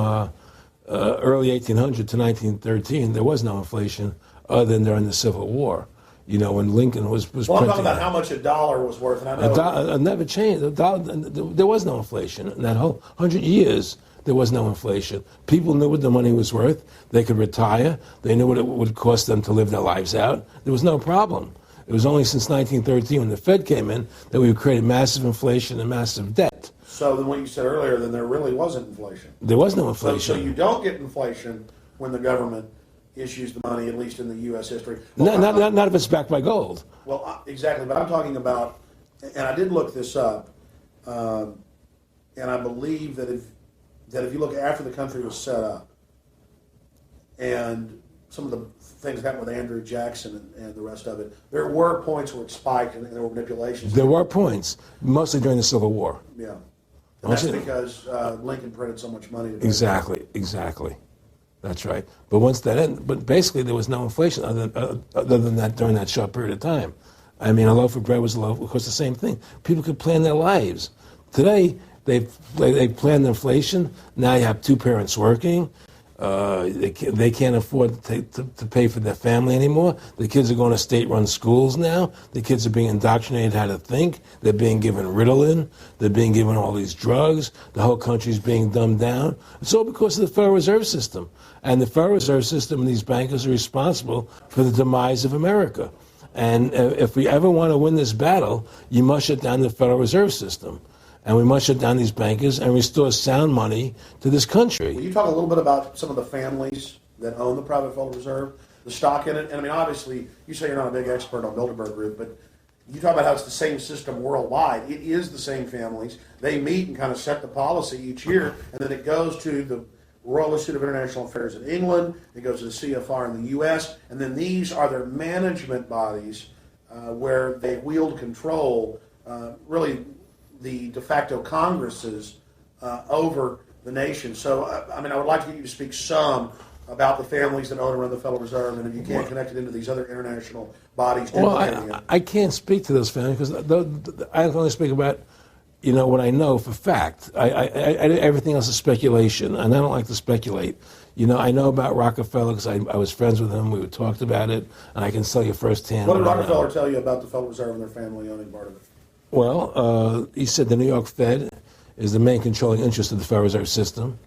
early 1800 to 1913, there was no inflation other than during the Civil War. When Lincoln was Well, I'm printing. talking about how much a dollar was worth. And I know It never changed. There was no inflation. In that whole 100 years, there was no inflation. People knew what the money was worth. They could retire. They knew what it would cost them to live their lives out. There was no problem. It was only since 1913, when the Fed came in, that we created massive inflation and massive debt. So then what you said earlier, then there really wasn't inflation. There was no inflation. So you don't get inflation when the government issues the money, at least in the U.S. history. Not if it's backed by gold. Well, exactly. But I'm talking about, and I did look this up, and I believe that if you look after the country was set up, and some of the things happened with Andrew Jackson and the rest of it, there were points where it spiked and there were manipulations. There were points, mostly during the Civil War. Yeah. And that's because Lincoln printed so much money. Exactly. That's right. But once that ended, but basically there was no inflation other than that during that short period of time. I mean, a loaf of bread was a loaf. Of course, the same thing. People could plan their lives. Today, they plan the inflation. Now you have two parents working. They can't afford to pay for their family anymore. The kids are going to state-run schools now. The kids are being indoctrinated how to think. They're being given Ritalin. They're being given all these drugs. The whole country's being dumbed down. It's all because of the Federal Reserve System. And the Federal Reserve System and these bankers are responsible for the demise of America. And if we ever want to win this battle, you must shut down the Federal Reserve System. And we must shut down these bankers and restore sound money to this country. Will you talk a little bit about some of the families that own the private Federal Reserve, the stock in it? And I mean, obviously, you say you're not a big expert on Bilderberg Group, but you talk about how it's the same system worldwide. It is the same families. They meet and kind of set the policy each year, and then it goes to the Royal Institute of International Affairs in England, it goes to the CFR in the U.S., and then these are their management bodies where they wield control, really the de facto Congresses over the nation. So, I would like to get you to speak some about the families that own and run the Federal Reserve, and if you can't connect it into these other international bodies. Well, I can't speak to those families because I can only speak about, what I know for fact. Everything else is speculation, and I don't like to speculate. I know about Rockefeller because I was friends with him. We talked about it, and I can tell you firsthand. What did Rockefeller tell you about the Federal Reserve and their family owning part of it? Well, he said the New York Fed is the main controlling interest of the Federal Reserve System.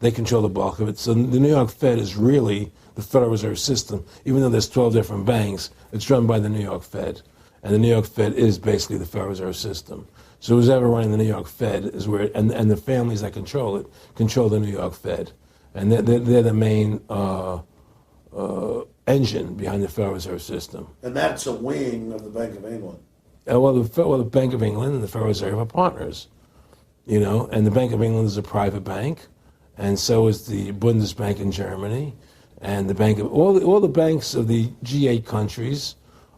They control the bulk of it. So the New York Fed is really the Federal Reserve System. Even though there's 12 different banks, it's run by the New York Fed. And the New York Fed is basically the Federal Reserve System. So who's ever running the New York Fed is where, and the families that control it, control the New York Fed. And they're the main engine behind the Federal Reserve System. And that's a wing of the Bank of England. Well, the Bank of England and the Federal Reserve are partners, and the Bank of England is a private bank, and so is the Bundesbank in Germany, and the Bank of all the banks of the G8 countries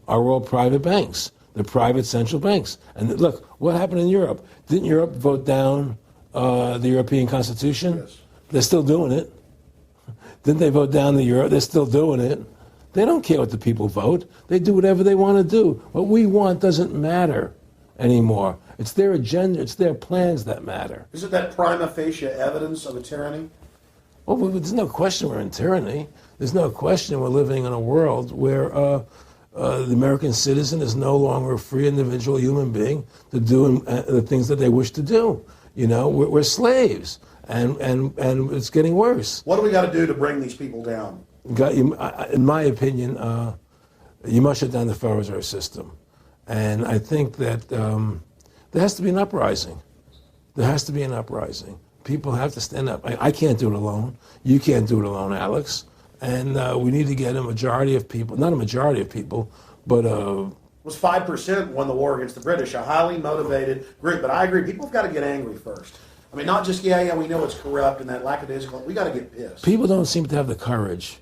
are all private banks. They're private central banks. And look, what happened in Europe? Didn't Europe vote down the European Constitution? Yes. They're still doing it. Didn't they vote down the euro? They're still doing it. They don't care what the people vote. They do whatever they want to do. What we want doesn't matter anymore. It's their agenda, it's their plans that matter. Isn't that prima facie evidence of a tyranny? Well, there's no question we're in tyranny. There's no question we're living in a world where the American citizen is no longer a free individual human being to do the things that they wish to do. We're slaves, and it's getting worse. What do we got to do to bring these people down? In my opinion, you must shut down the Federal Reserve System. And I think that there has to be an uprising. There has to be an uprising. People have to stand up. I can't do it alone. You can't do it alone, Alex. And we need to get a majority of people, not a majority of people, but It was 5% won the war against the British, a highly motivated group. But I agree, people have got to get angry first. I mean, not just, yeah, we know it's corrupt and that lackadaisical. We got to get pissed. people don't seem to have the courage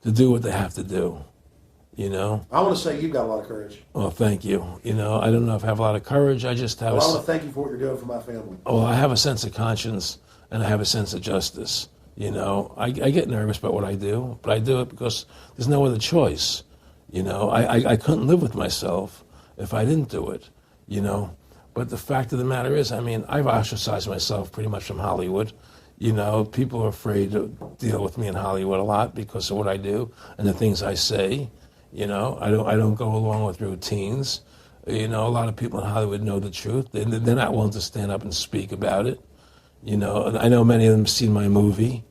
to do what they have to do, you know? I want to say you've got a lot of courage. Well, thank you. You know, I don't know if I have a lot of courage. I just have Well, I want to thank you for what you're doing for my family. well, I have a sense of conscience and I have a sense of justice. You know, I get nervous about what I do, but I do it because there's no other choice. You know, I couldn't live with myself if I didn't do it, you know. But the fact of the matter is, I mean, I've ostracized myself pretty much from Hollywood. You know, people are afraid to deal with me in Hollywood a lot because of what I do and the things I say. You know, I don't go along with routines. You know, a lot of people in Hollywood know the truth. They're not willing to stand up and speak about it. You know, and I know many of them have seen my movie,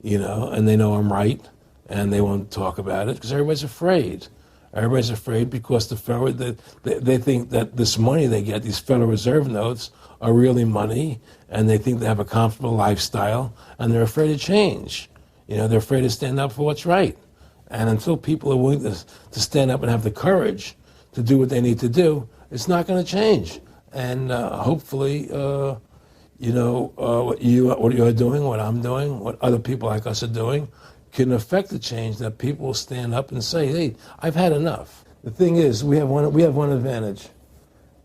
you know, and they know I'm right, and they won't talk about it because everybody's afraid. Everybody's afraid because they think that this money they get, these Federal Reserve notes, are really money, and they think they have a comfortable lifestyle, and they're afraid to change. You know, they're afraid to stand up for what's right. And until people are willing to stand up and have the courage to do what they need to do, it's not going to change. And hopefully, you know, what you're doing, what I'm doing, what other people like us are doing, can affect the change that people will stand up and say, hey, I've had enough. The thing is, we have one advantage.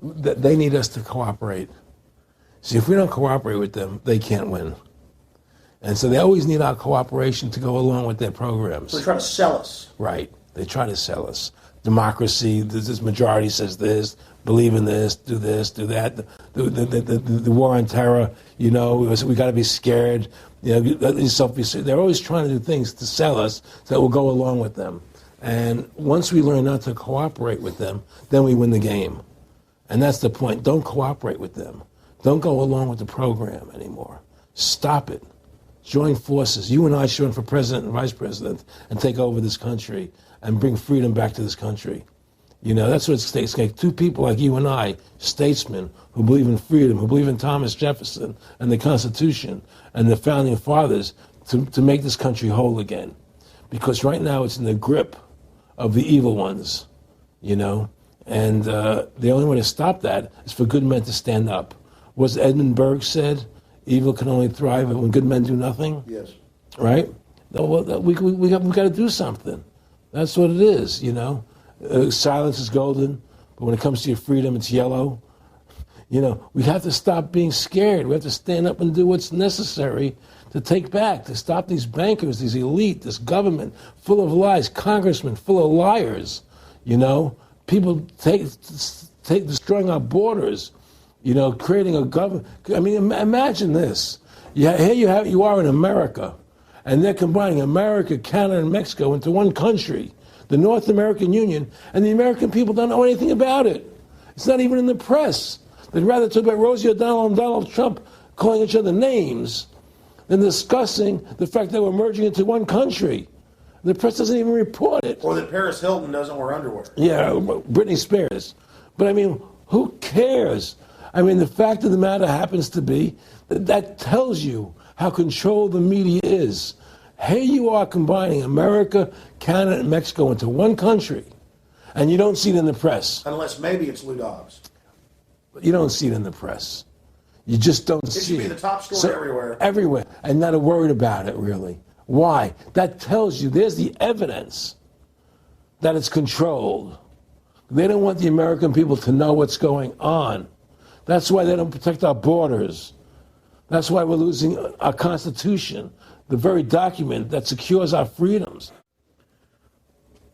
That they need us to cooperate. See, if we don't cooperate with them, they can't win. And so they always need our cooperation to go along with their programs. So they try to sell us. Right. They try to sell us. Democracy, this majority says this, believe in this, do that. The war on terror, you know, we got to be scared. You know, they're always trying to do things to sell us so that we'll go along with them. And once we learn not to cooperate with them, then we win the game. And that's the point. Don't cooperate with them. Don't go along with the program anymore. Stop it. Join forces. You and I should run for president and vice president and take over this country and bring freedom back to this country. You know, that's what it takes. Two people like you and I, statesmen, who believe in freedom, who believe in Thomas Jefferson and the Constitution and the Founding Fathers to make this country whole again. Because right now it's in the grip of the evil ones, you know. And the only way to stop that is for good men to stand up. Was Edmund Burke said, evil can only thrive when good men do nothing? Yes. Right? We got to do something. That's what it is, you know. Silence is golden, but when it comes to your freedom, it's yellow. You know, we have to stop being scared. We have to stand up and do what's necessary to take back, to stop these bankers, these elite, this government full of lies, congressmen full of liars, you know. People destroying our borders, you know, creating a government. I mean, imagine this. Here you are in America, and they're combining America, Canada, and Mexico into one country, the North American Union, and the American people don't know anything about it. It's not even in the press. They'd rather talk about Rosie O'Donnell and Donald Trump calling each other names than discussing the fact that we're merging into one country. The press doesn't even report it. Or that Paris Hilton doesn't wear underwear. Yeah, Britney Spears. But I mean, who cares? I mean, the fact of the matter happens to be that tells you how controlled the media is. Here you are combining America, Canada, and Mexico into one country, and you don't see it in the press. Unless maybe it's Lou Dobbs. You don't see it in the press. You just don't see it. It should be the top story everywhere. Everywhere, and not a word about it, really. Why? That tells you there's the evidence that it's controlled. They don't want the American people to know what's going on. That's why they don't protect our borders. That's why we're losing our Constitution, the very document that secures our freedoms.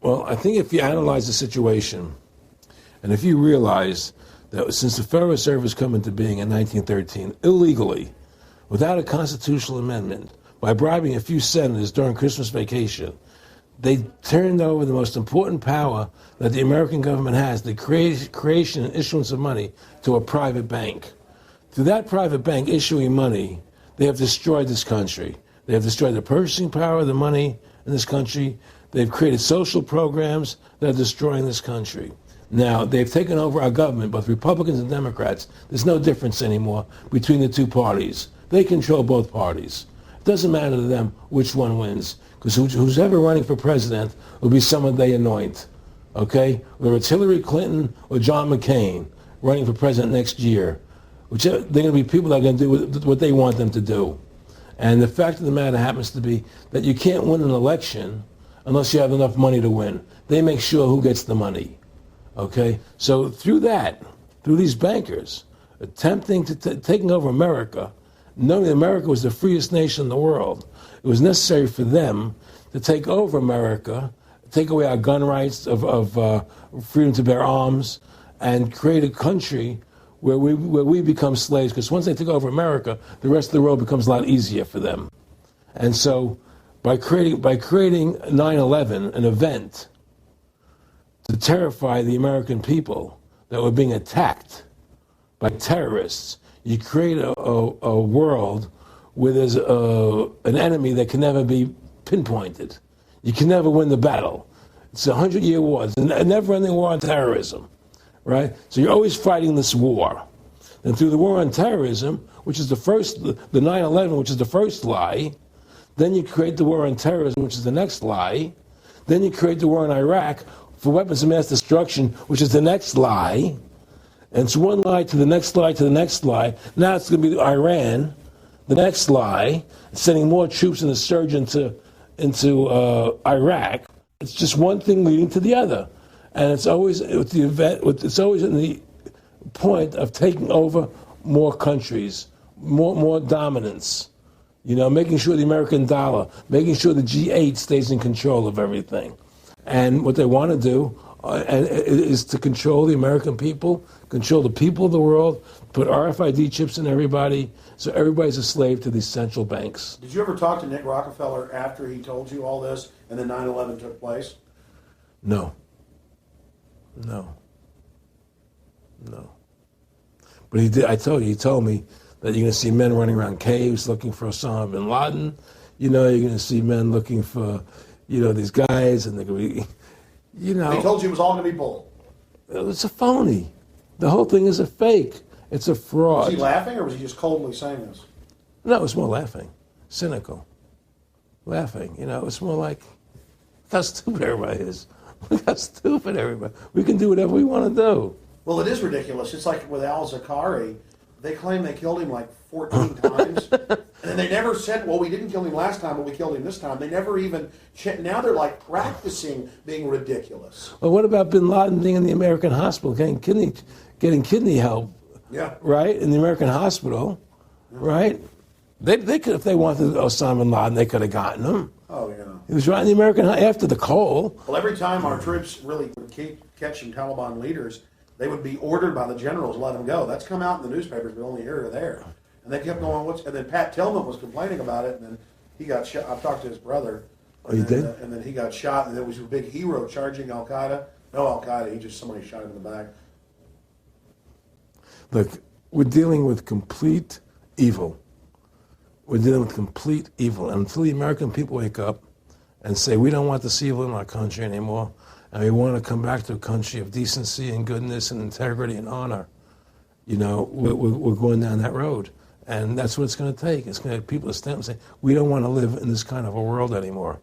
Well, I think if you analyze the situation, and if you realize that since the Federal Reserve has come into being in 1913, illegally, without a constitutional amendment, by bribing a few senators during Christmas vacation, they turned over the most important power that the American government has, the creation and issuance of money, to a private bank. Through that private bank issuing money, they have destroyed this country. They have destroyed the purchasing power of the money in this country. They've created social programs that are destroying this country. Now, they've taken over our government, both Republicans and Democrats. There's no difference anymore between the two parties. They control both parties. It doesn't matter to them which one wins, because who's ever running for president will be someone they anoint, okay? Whether it's Hillary Clinton or John McCain running for president next year, they're going to be people that are going to do what they want them to do. And the fact of the matter happens to be that you can't win an election unless you have enough money to win. They make sure who gets the money, okay? So through these bankers attempting to taking over America, knowing that America was the freest nation in the world, it was necessary for them to take over America, take away our gun rights of freedom to bear arms, and create a country where we become slaves, because once they take over America, the rest of the world becomes a lot easier for them. And so by creating 9/11, an event to terrify the American people that were being attacked by terrorists, you create a world where there's an enemy that can never be pinpointed. You can never win the battle. It's a 100-year war. It's a never-ending war on terrorism. Right? So you're always fighting this war. And through the war on terrorism, which is the 9/11, which is the first lie, then you create the war on terrorism, which is the next lie. Then you create the war in Iraq for weapons of mass destruction, which is the next lie. And it's one lie to the next lie to the next lie. Now it's going to be Iran, the next lie, sending more troops and a surge into Iraq. It's just one thing leading to the other. And it's always with the event. It's always in the point of taking over more countries, more dominance. You know, making sure the American dollar, making sure the G8 stays in control of everything. And what they want to do is to control the American people, control the people of the world, put RFID chips in everybody, so everybody's a slave to these central banks. Did you ever talk to Nick Rockefeller after he told you all this and then 9/11 took place? No. But he did. He told me that you're going to see men running around caves looking for Osama bin Laden. You know, you're going to see men looking for, these guys, and they're going to be, He told you it was all going to be bull. It's a phony. The whole thing is a fake. It's a fraud. Was he laughing, or was he just coldly saying this? No, it's more laughing. Cynical. Laughing. It's more like, look how stupid everybody is. Look how stupid everybody. We can do whatever we want to do. Well, it is ridiculous. It's like with al-Zakari. They claim they killed him like 14 times. And then they never said, well, we didn't kill him last time, but we killed him this time. They never even now they're like practicing being ridiculous. Well, what about bin Laden being in the American hospital, getting kidney help? Yeah. Right? In the American hospital. Yeah. Right? They could, if they wanted Osama bin Laden, they could have gotten him. Oh, yeah. He was right in the American, after the Cole. Well, every time our troops really would keep catching Taliban leaders, they would be ordered by the generals to let them go. That's come out in the newspapers, but only here or there. And they kept going, and then Pat Tillman was complaining about it, and then he got shot. I talked to his brother. Oh, you did? And then he got shot, and there was a big hero charging Al-Qaeda. No Al-Qaeda, somebody shot him in the back. Look, we're dealing with complete evil. We're dealing with complete evil. And until the American people wake up and say, we don't want this evil in our country anymore, and we want to come back to a country of decency and goodness and integrity and honor, we're going down that road. And that's what it's going to take. It's going to have people to stand up and say, we don't want to live in this kind of a world anymore.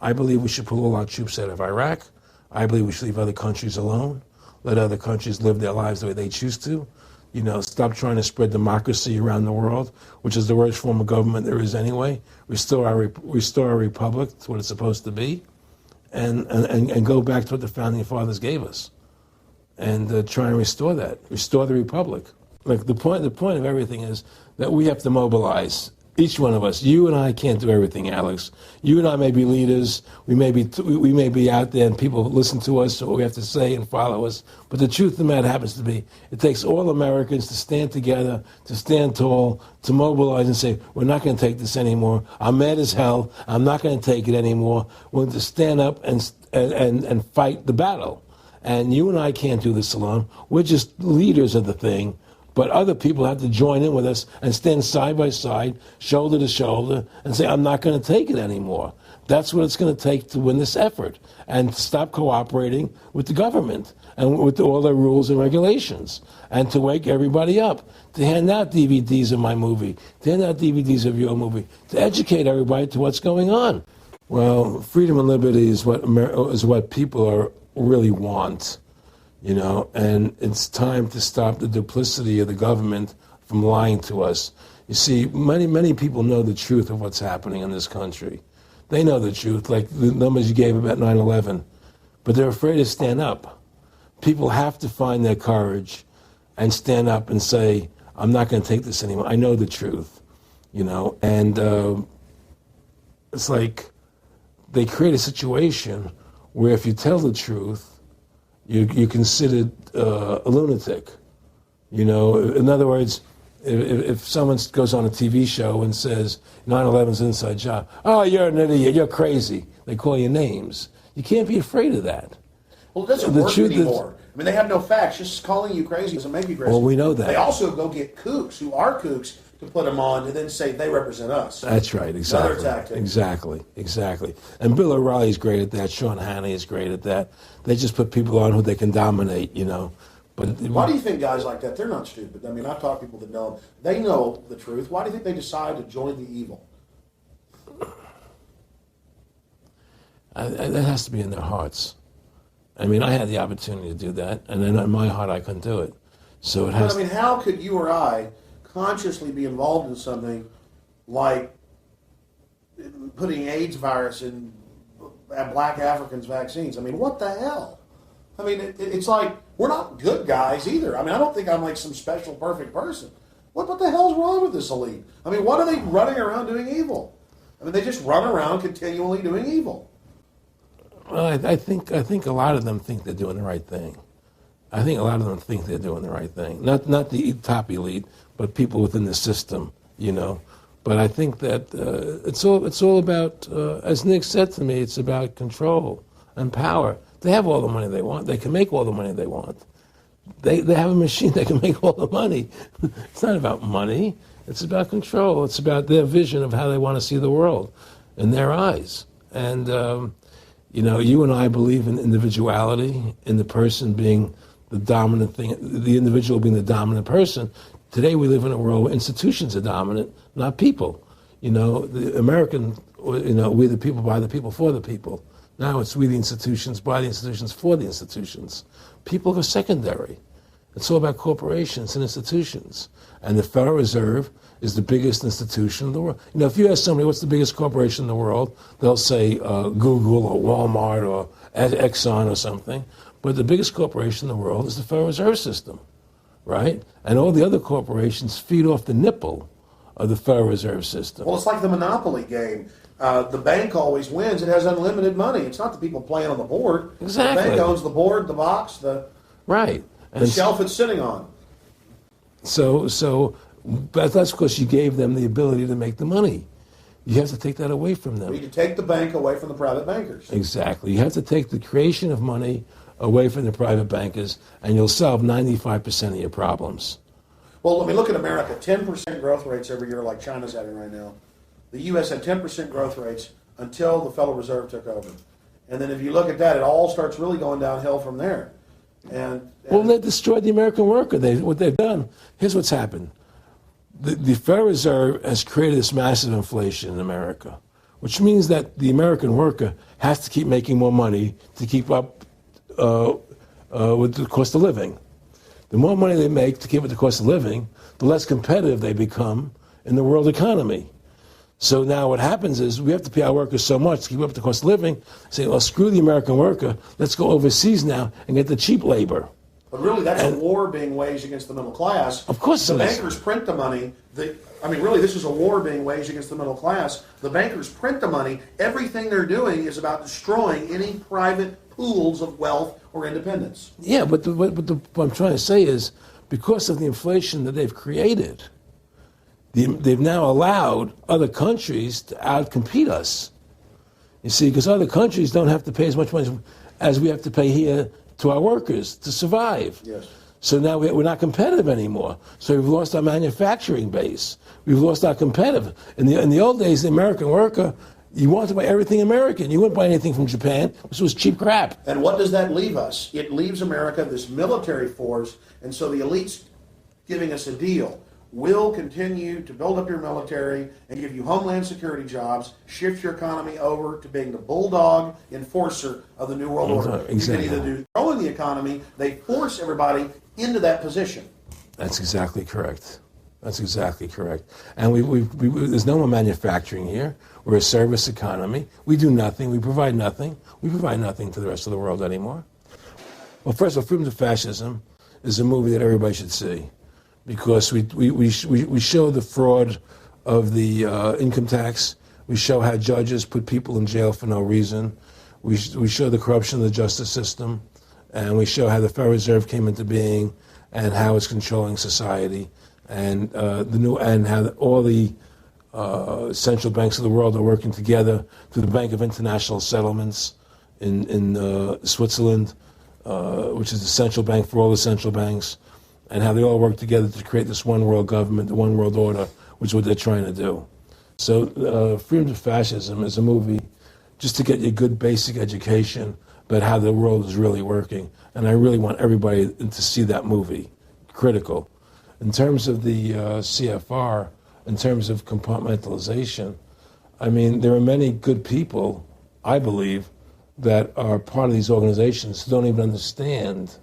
I believe we should pull all our troops out of Iraq. I believe we should leave other countries alone. Let other countries live their lives the way they choose to. Stop trying to spread democracy around the world, which is the worst form of government there is anyway. Restore our republic to what it's supposed to be, and go back to what the founding fathers gave us, and try and restore that. Restore the republic. Like the point of everything is that we have to mobilize. Each one of us. You and I can't do everything, Alex. You and I may be leaders. We may be out there, and people listen to us, what we have to say, and follow us. But the truth of the matter happens to be, it takes all Americans to stand together, to stand tall, to mobilize and say, we're not going to take this anymore. I'm mad as hell. I'm not going to take it anymore. We're going to stand up and fight the battle. And you and I can't do this alone. We're just leaders of the thing. But other people have to join in with us and stand side by side, shoulder to shoulder, and say, I'm not going to take it anymore. That's what it's going to take to win this effort, and stop cooperating with the government. and with all their rules and regulations, and to wake everybody up, to hand out DVDs of my movie, to hand out DVDs of your movie, to educate everybody to what's going on. Well, freedom and liberty is what people really want, and it's time to stop the duplicity of the government from lying to us. You see, many people know the truth of what's happening in this country. They know the truth, like the numbers you gave about 9/11, but they're afraid to stand up. People have to find their courage and stand up and say, I'm not going to take this anymore. I know the truth, and it's like they create a situation where if you tell the truth, you're considered a lunatic. In other words, if someone goes on a TV show and says 9/11's an inside job, oh, you're an idiot, you're crazy. They call you names. You can't be afraid of that. Well, it doesn't work anymore. I mean, they have no facts. Just calling you crazy doesn't make you crazy. Well, we know that. They also go get kooks who are kooks to put them on and then say they represent us. That's right, exactly. Another tactic. Exactly. And Bill O'Reilly's great at that. Sean Hannity is great at that. They just put people on who they can dominate, But why do you think guys like that, they're not stupid? I mean, I've talked to people that know them. They know the truth. Why do you think they decide to join the evil? That has to be in their hearts. I mean, I had the opportunity to do that, and then in my heart I couldn't do it. So it has. But I mean, how could you or I consciously be involved in something like putting AIDS virus in black Africans' vaccines? I mean, what the hell? I mean, it's like, we're not good guys either. I mean, I don't think I'm like some special, perfect person. What the hell's wrong with this elite? I mean, what are they running around doing evil? I mean, they just run around continually doing evil. Well, I think a lot of them think they're doing the right thing. I think a lot of them think they're doing the right thing. Not the top elite, but people within the system, But I think that it's all about, as Nick said to me, it's about control and power. They have all the money they want. They can make all the money they want. They have a machine that can make all the money. It's not about money. It's about control. It's about their vision of how they want to see the world in their eyes. And, you and I believe in individuality, in the person being the dominant thing, the individual being the dominant person. Today we live in a world where institutions are dominant, not people. The American, we the people, by the people, for the people. Now it's we the institutions, by the institutions, for the institutions. People are secondary. It's all about corporations and institutions. And the Federal Reserve is the biggest institution in the world. If you ask somebody what's the biggest corporation in the world, they'll say Google or Walmart or Exxon or something. But the biggest corporation in the world is the Federal Reserve System, right? And all the other corporations feed off the nipple of the Federal Reserve System. Well, it's like the Monopoly game. The bank always wins. It has unlimited money. It's not the people playing on the board. Exactly. The bank owns the board, the box, the shelf it's sitting on. But that's because you gave them the ability to make the money. You have to take that away from them. You need to take the bank away from the private bankers. Exactly. You have to take the creation of money away from the private bankers, and you'll solve 95% of your problems. Well, let me look at America. 10% growth rates every year like China's having right now. The U.S. had 10% growth rates until the Federal Reserve took over. And then if you look at that, it all starts really going downhill from there. Well, they destroyed the American worker. What they've done, here's what's happened. The Federal Reserve has created this massive inflation in America, which means that the American worker has to keep making more money to keep up with the cost of living. The more money they make to keep with the cost of living, the less competitive they become in the world economy. So now what happens is we have to pay our workers so much to keep up with the cost of living. Say, well, screw the American worker. Let's go overseas now and get the cheap labor. But really, that's a war being waged against the middle class. Of course the bankers print the money. Really, this is a war being waged against the middle class. The bankers print the money. Everything they're doing is about destroying any private pools of wealth or independence. Yeah, but what I'm trying to say is because of the inflation that they've created, they've now allowed other countries to outcompete us. You see, because other countries don't have to pay as much money as we have to pay here to our workers to survive. Yes. So now we're not competitive anymore. So we've lost our manufacturing base. We've lost our competitive. In the old days, the American worker, You wanted to buy everything American. You wouldn't buy anything from Japan, which was cheap crap. And what does that leave us? It leaves America this military force, and so the elites giving us a deal. We'll continue to build up your military and give you homeland security jobs, shift your economy over to being the bulldog enforcer of the New World Order. Exactly. You can either do growing the economy, they force everybody into that position. That's exactly correct. That's exactly correct. And there's no more manufacturing here. We're a service economy. We do nothing. We provide nothing. We provide nothing to the rest of the world anymore. Well, first of all, Freedom to Fascism is a movie that everybody should see, because we show the fraud of the income tax. We show how judges put people in jail for no reason. We show the corruption of the justice system, and we show how the Federal Reserve came into being and how it's controlling society, and how all the central banks of the world are working together through the Bank of International Settlements in Switzerland, which is the central bank for all the central banks, and how they all work together to create this one world government, the one world order, which is what they're trying to do. So Freedom to Fascism is a movie just to get you a good basic education about how the world is really working. And I really want everybody to see that movie. Critical. In terms of the CFR, in terms of compartmentalization, I mean, there are many good people, I believe, that are part of these organizations who don't even understand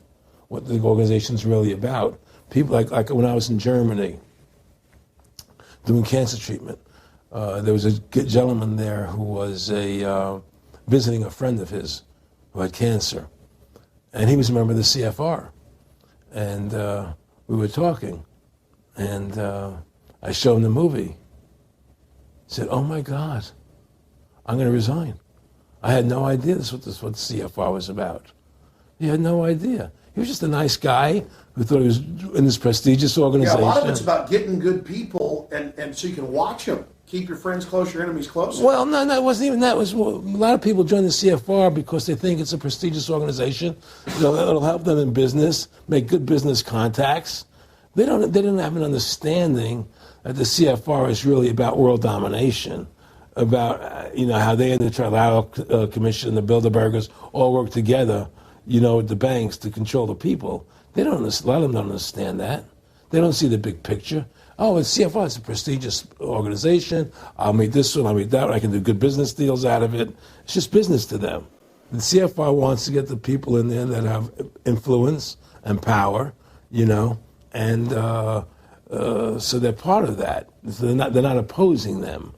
what the organization's really about. People like when I was in Germany doing cancer treatment, there was a gentleman there who was visiting a friend of his who had cancer, and he was a member of the CFR, and we were talking, and I showed him the movie. He said, "Oh my God, I'm going to resign. I had no idea this was what the CFR was about." He had no idea. He was just a nice guy who thought he was in this prestigious organization. Yeah, a lot of it's about getting good people, and so you can watch them. Keep your friends close, your enemies close. Well, no, it wasn't even that. It was a lot of people join the CFR because they think it's a prestigious organization. It'll help them in business, make good business contacts. They didn't have an understanding that the CFR is really about world domination, about how they and the Trilateral Commission and the Bilderbergers all work together, with the banks to control the people. A lot of them don't understand that. They don't see the big picture. Oh, it's CFR, it's a prestigious organization. I'll meet this one, I'll meet that one. I can do good business deals out of it. It's just business to them. The CFR wants to get the people in there that have influence and power, and so they're part of that. So they're not opposing them,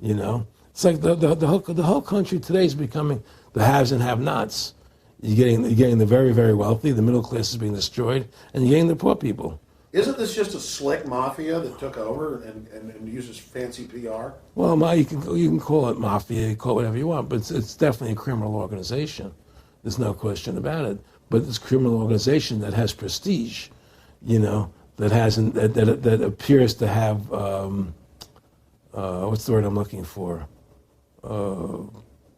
It's like the whole country today is becoming the haves and have-nots. You're getting the very, very wealthy, the middle class is being destroyed, and you're getting the poor people. Isn't this just a slick mafia that took over and uses fancy PR? Well, you can call it mafia, you call it whatever you want, but it's definitely a criminal organization. There's no question about it. But it's a criminal organization that has prestige, that appears to have what's the word I'm looking for?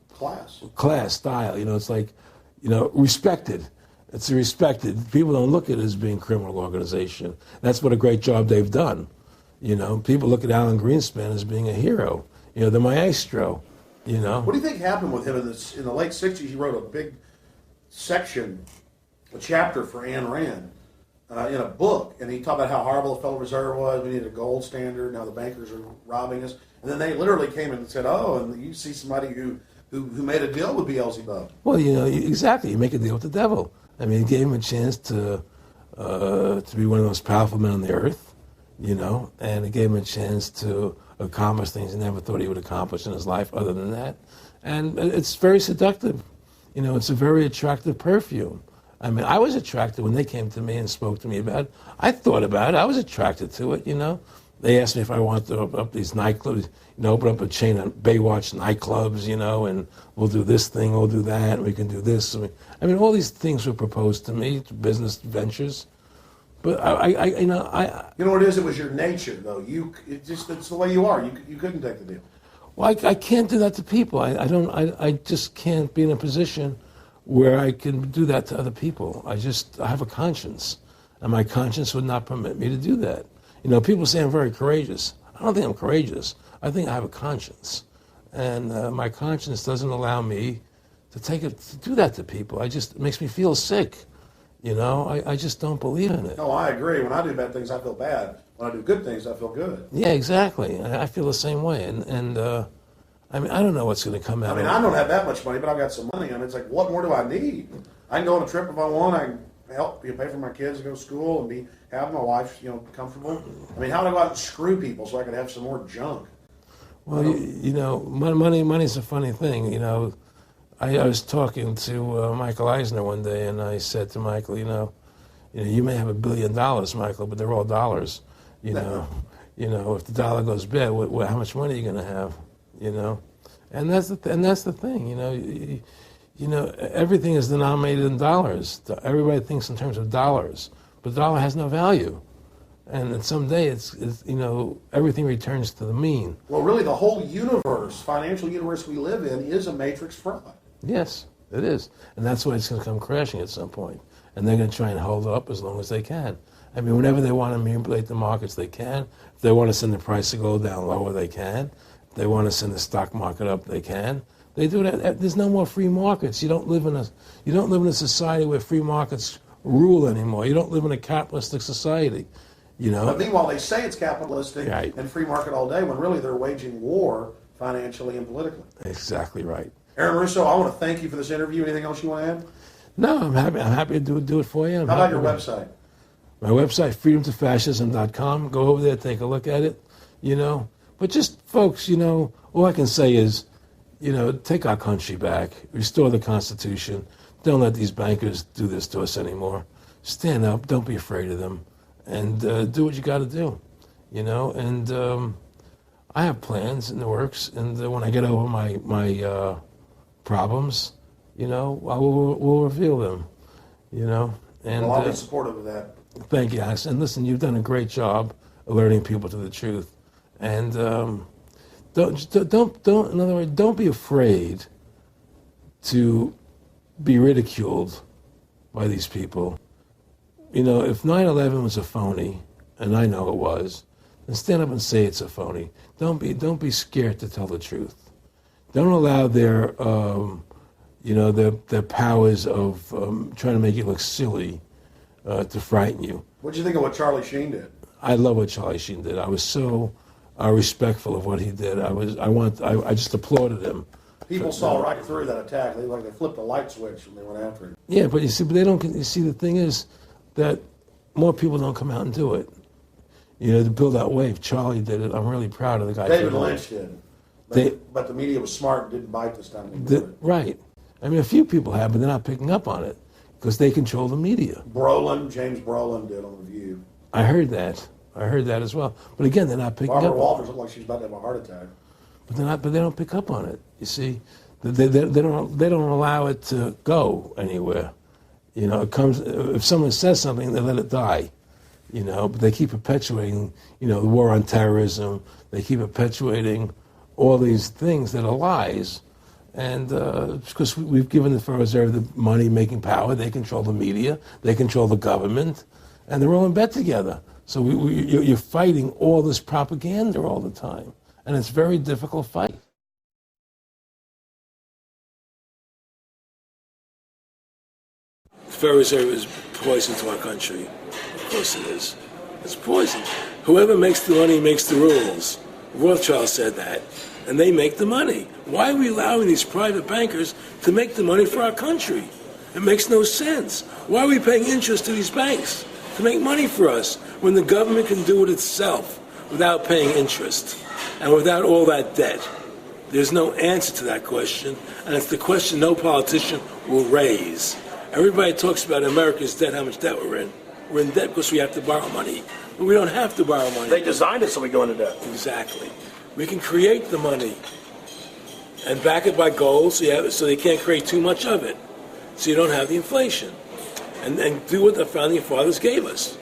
Class style. It's like, respected. It's respected. People don't look at it as being a criminal organization. That's what a great job they've done. People look at Alan Greenspan as being a hero. The maestro. What do you think happened with him in the late '60s? He wrote a big section, a chapter for Ayn Rand in a book, and he talked about how horrible the Federal Reserve was. We needed a gold standard. Now the bankers are robbing us. And then they literally came in and said, "Oh, and you see somebody who made a deal with Beelzebub." Well, exactly. You make a deal with the devil. I mean, it gave him a chance to be one of the most powerful men on the earth, and it gave him a chance to accomplish things he never thought he would accomplish in his life other than that. And it's very seductive. It's a very attractive perfume. I mean, I was attracted when they came to me and spoke to me about it. I thought about it. I was attracted to it, They asked me if I wanted to open up these nightclubs, open up a chain of Baywatch nightclubs, and we'll do this thing, we'll do that, and we can do this. I mean, all these things were proposed to me, business ventures. But you know what it is? It was your nature, though. It's the way you are. You couldn't take the deal. Well, I can't do that to people. I just can't be in a position where I can do that to other people. I have a conscience, and my conscience would not permit me to do that. People say I'm very courageous. I don't think I'm courageous. I think I have a conscience. And my conscience doesn't allow me to do that to people. It makes me feel sick. You know, I just don't believe in it. No, I agree. When I do bad things, I feel bad. When I do good things, I feel good. Yeah, exactly. I feel the same way. And I mean, I don't know what's going to come out. I mean, I don't have that much money, but I've got some money. And it's like, what more do I need? I can go on a trip if I want. I can help pay for my kids to go to school and have my wife, comfortable. I mean, how do I go out and screw people so I can have some more junk? Well, you know, money's a funny thing. You know, I was talking to Michael Eisner one day, and I said to Michael, you may have $1 billion, Michael, but they're all dollars. You know, if the dollar goes bad, how much money are you going to have? You know, and that's the thing. You know, everything is denominated in dollars. Everybody thinks in terms of dollars, but the dollar has no value. And someday it's everything returns to the mean. Well, really, the whole financial universe we live in, is a matrix fraud. Yes, it is, and that's why it's going to come crashing at some point. And they're going to try and hold it up as long as they can. I mean, whenever they want to manipulate the markets, they can. If they want to send the price to go down lower, they can. If they want to send the stock market up, they can. They do that. There's no more free markets. You don't live in a society where free markets rule anymore. You don't live in a capitalistic society. But meanwhile, they say it's capitalistic and free market all day, when really they're waging war financially and politically. Exactly right. Aaron Russo, I want to thank you for this interview. Anything else you want to add? No, I'm happy to do it for you. How about your website? My website, freedomtofascism.com. Go over there, take a look at it. But just, folks, all I can say is, take our country back, restore the Constitution. Don't let these bankers do this to us anymore. Stand up. Don't be afraid of them. And do what you got to do, And I have plans in the works. And when I get over my problems, we'll reveal them, And I'll be supportive of that. Thank you, Alex. And listen, you've done a great job alerting people to the truth. And in other words, don't be afraid to be ridiculed by these people. If 9/11 was a phony, and I know it was, then stand up and say it's a phony. Don't be scared to tell the truth. Don't allow their powers of trying to make you look silly to frighten you. What do you think of what Charlie Sheen did? I love what Charlie Sheen did. I was so respectful of what he did. I just applauded him. People saw right through that attack. They flipped a light switch when they went after him. Yeah, but they don't. You see, the thing is that more people don't come out and do it. To build that wave. Charlie did it. I'm really proud of the guy. David Lynch did. But the media was smart and didn't bite this time. Right. I mean, a few people have, but they're not picking up on it because they control the media. James Brolin did on The View. I heard that as well. But again, they're not picking up. Barbara Walters looked like she's about to have a heart attack. But they don't pick up on it. You see, they don't allow it to go anywhere. It comes if someone says something, they let it die. But they keep perpetuating, the war on terrorism. They keep perpetuating all these things that are lies. And because we've given the Federal Reserve the money-making power, they control the media, they control the government, and they're all in bed together. So you're fighting all this propaganda all the time, and it's a very difficult fight. The Federal Reserve is poison to our country. Of course it is. It's poison. Whoever makes the money makes the rules. Rothschild said that. And they make the money. Why are we allowing these private bankers to make the money for our country? It makes no sense. Why are we paying interest to these banks to make money for us when the government can do it itself without paying interest and without all that debt? There's no answer to that question, and it's the question no politician will raise. Everybody talks about America's debt, how much debt we're in. We're in debt because we have to borrow money. But we don't have to borrow money. They designed it so we go into debt. Exactly. We can create the money and back it by gold so they can't create too much of it, so you don't have the inflation. And do what the founding fathers gave us.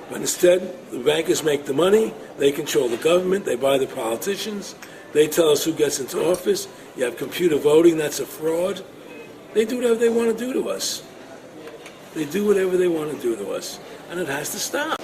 But instead, the bankers make the money, they control the government, they buy the politicians, they tell us who gets into office. You have computer voting, that's a fraud. They do whatever they want to do to us. They do whatever they want to do to us, and it has to stop.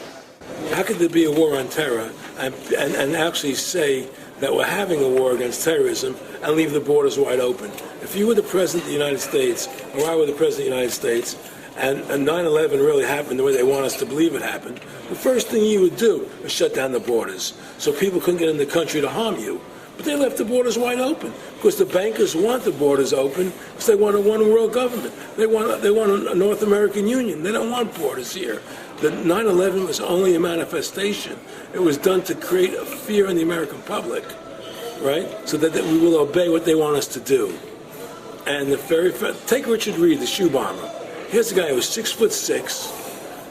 How could there be a war on terror and actually say that we're having a war against terrorism and leave the borders wide open? If you were the President of the United States, or I were the President of the United States, and 9/11 really happened the way they want us to believe it happened, the first thing you would do is shut down the borders so people couldn't get in the country to harm you. But they left the borders wide open because the bankers want the borders open because they want a one-world government. They want a North American Union. They don't want borders here. The 9/11 was only a manifestation. It was done to create a fear in the American public, right? So that we will obey what they want us to do. And take Richard Reed, the shoe bomber. Here's a guy who was 6'6",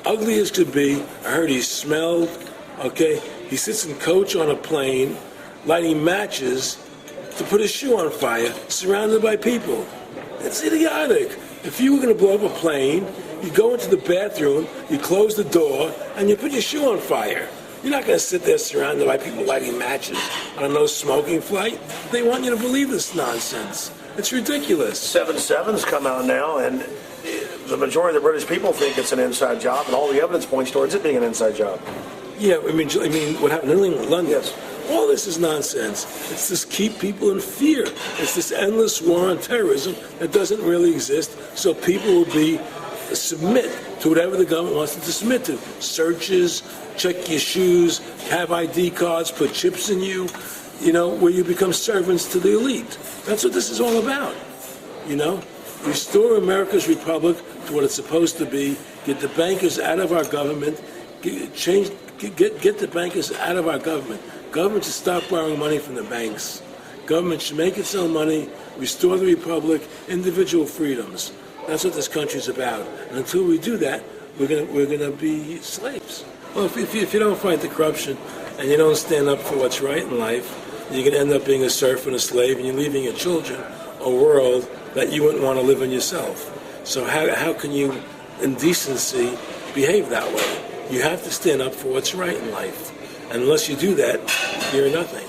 ugly as could be. I heard he smelled. Okay, he sits in coach on a plane, lighting matches to put his shoe on fire, surrounded by people. It's idiotic. If you were going to blow up a plane, you go into the bathroom, you close the door, and you put your shoe on fire. You're not going to sit there surrounded by people lighting matches on a no-smoking flight. They want you to believe this nonsense. It's ridiculous. 7/7's come out now, and the majority of the British people think it's an inside job, and all the evidence points towards it being an inside job. Yeah, I mean, what happened in London? Yes. All this is nonsense. It's just keep people in fear. It's this endless war on terrorism that doesn't really exist, so people will submit to whatever the government wants them to submit to. Searches, check your shoes, have ID cards, put chips in you, where you become servants to the elite. That's what this is all about, Restore America's republic to what it's supposed to be, get the bankers out of our government, get the bankers out of our government. Government should stop borrowing money from the banks. Government should make its own money, restore the republic, individual freedoms. That's what this country's about. And until we do that, we're gonna be slaves. Well, if you don't fight the corruption and you don't stand up for what's right in life, you're gonna end up being a serf and a slave, and you're leaving your children a world that you wouldn't want to live in yourself. So how can you, in decency, behave that way? You have to stand up for what's right in life. And unless you do that, you're nothing.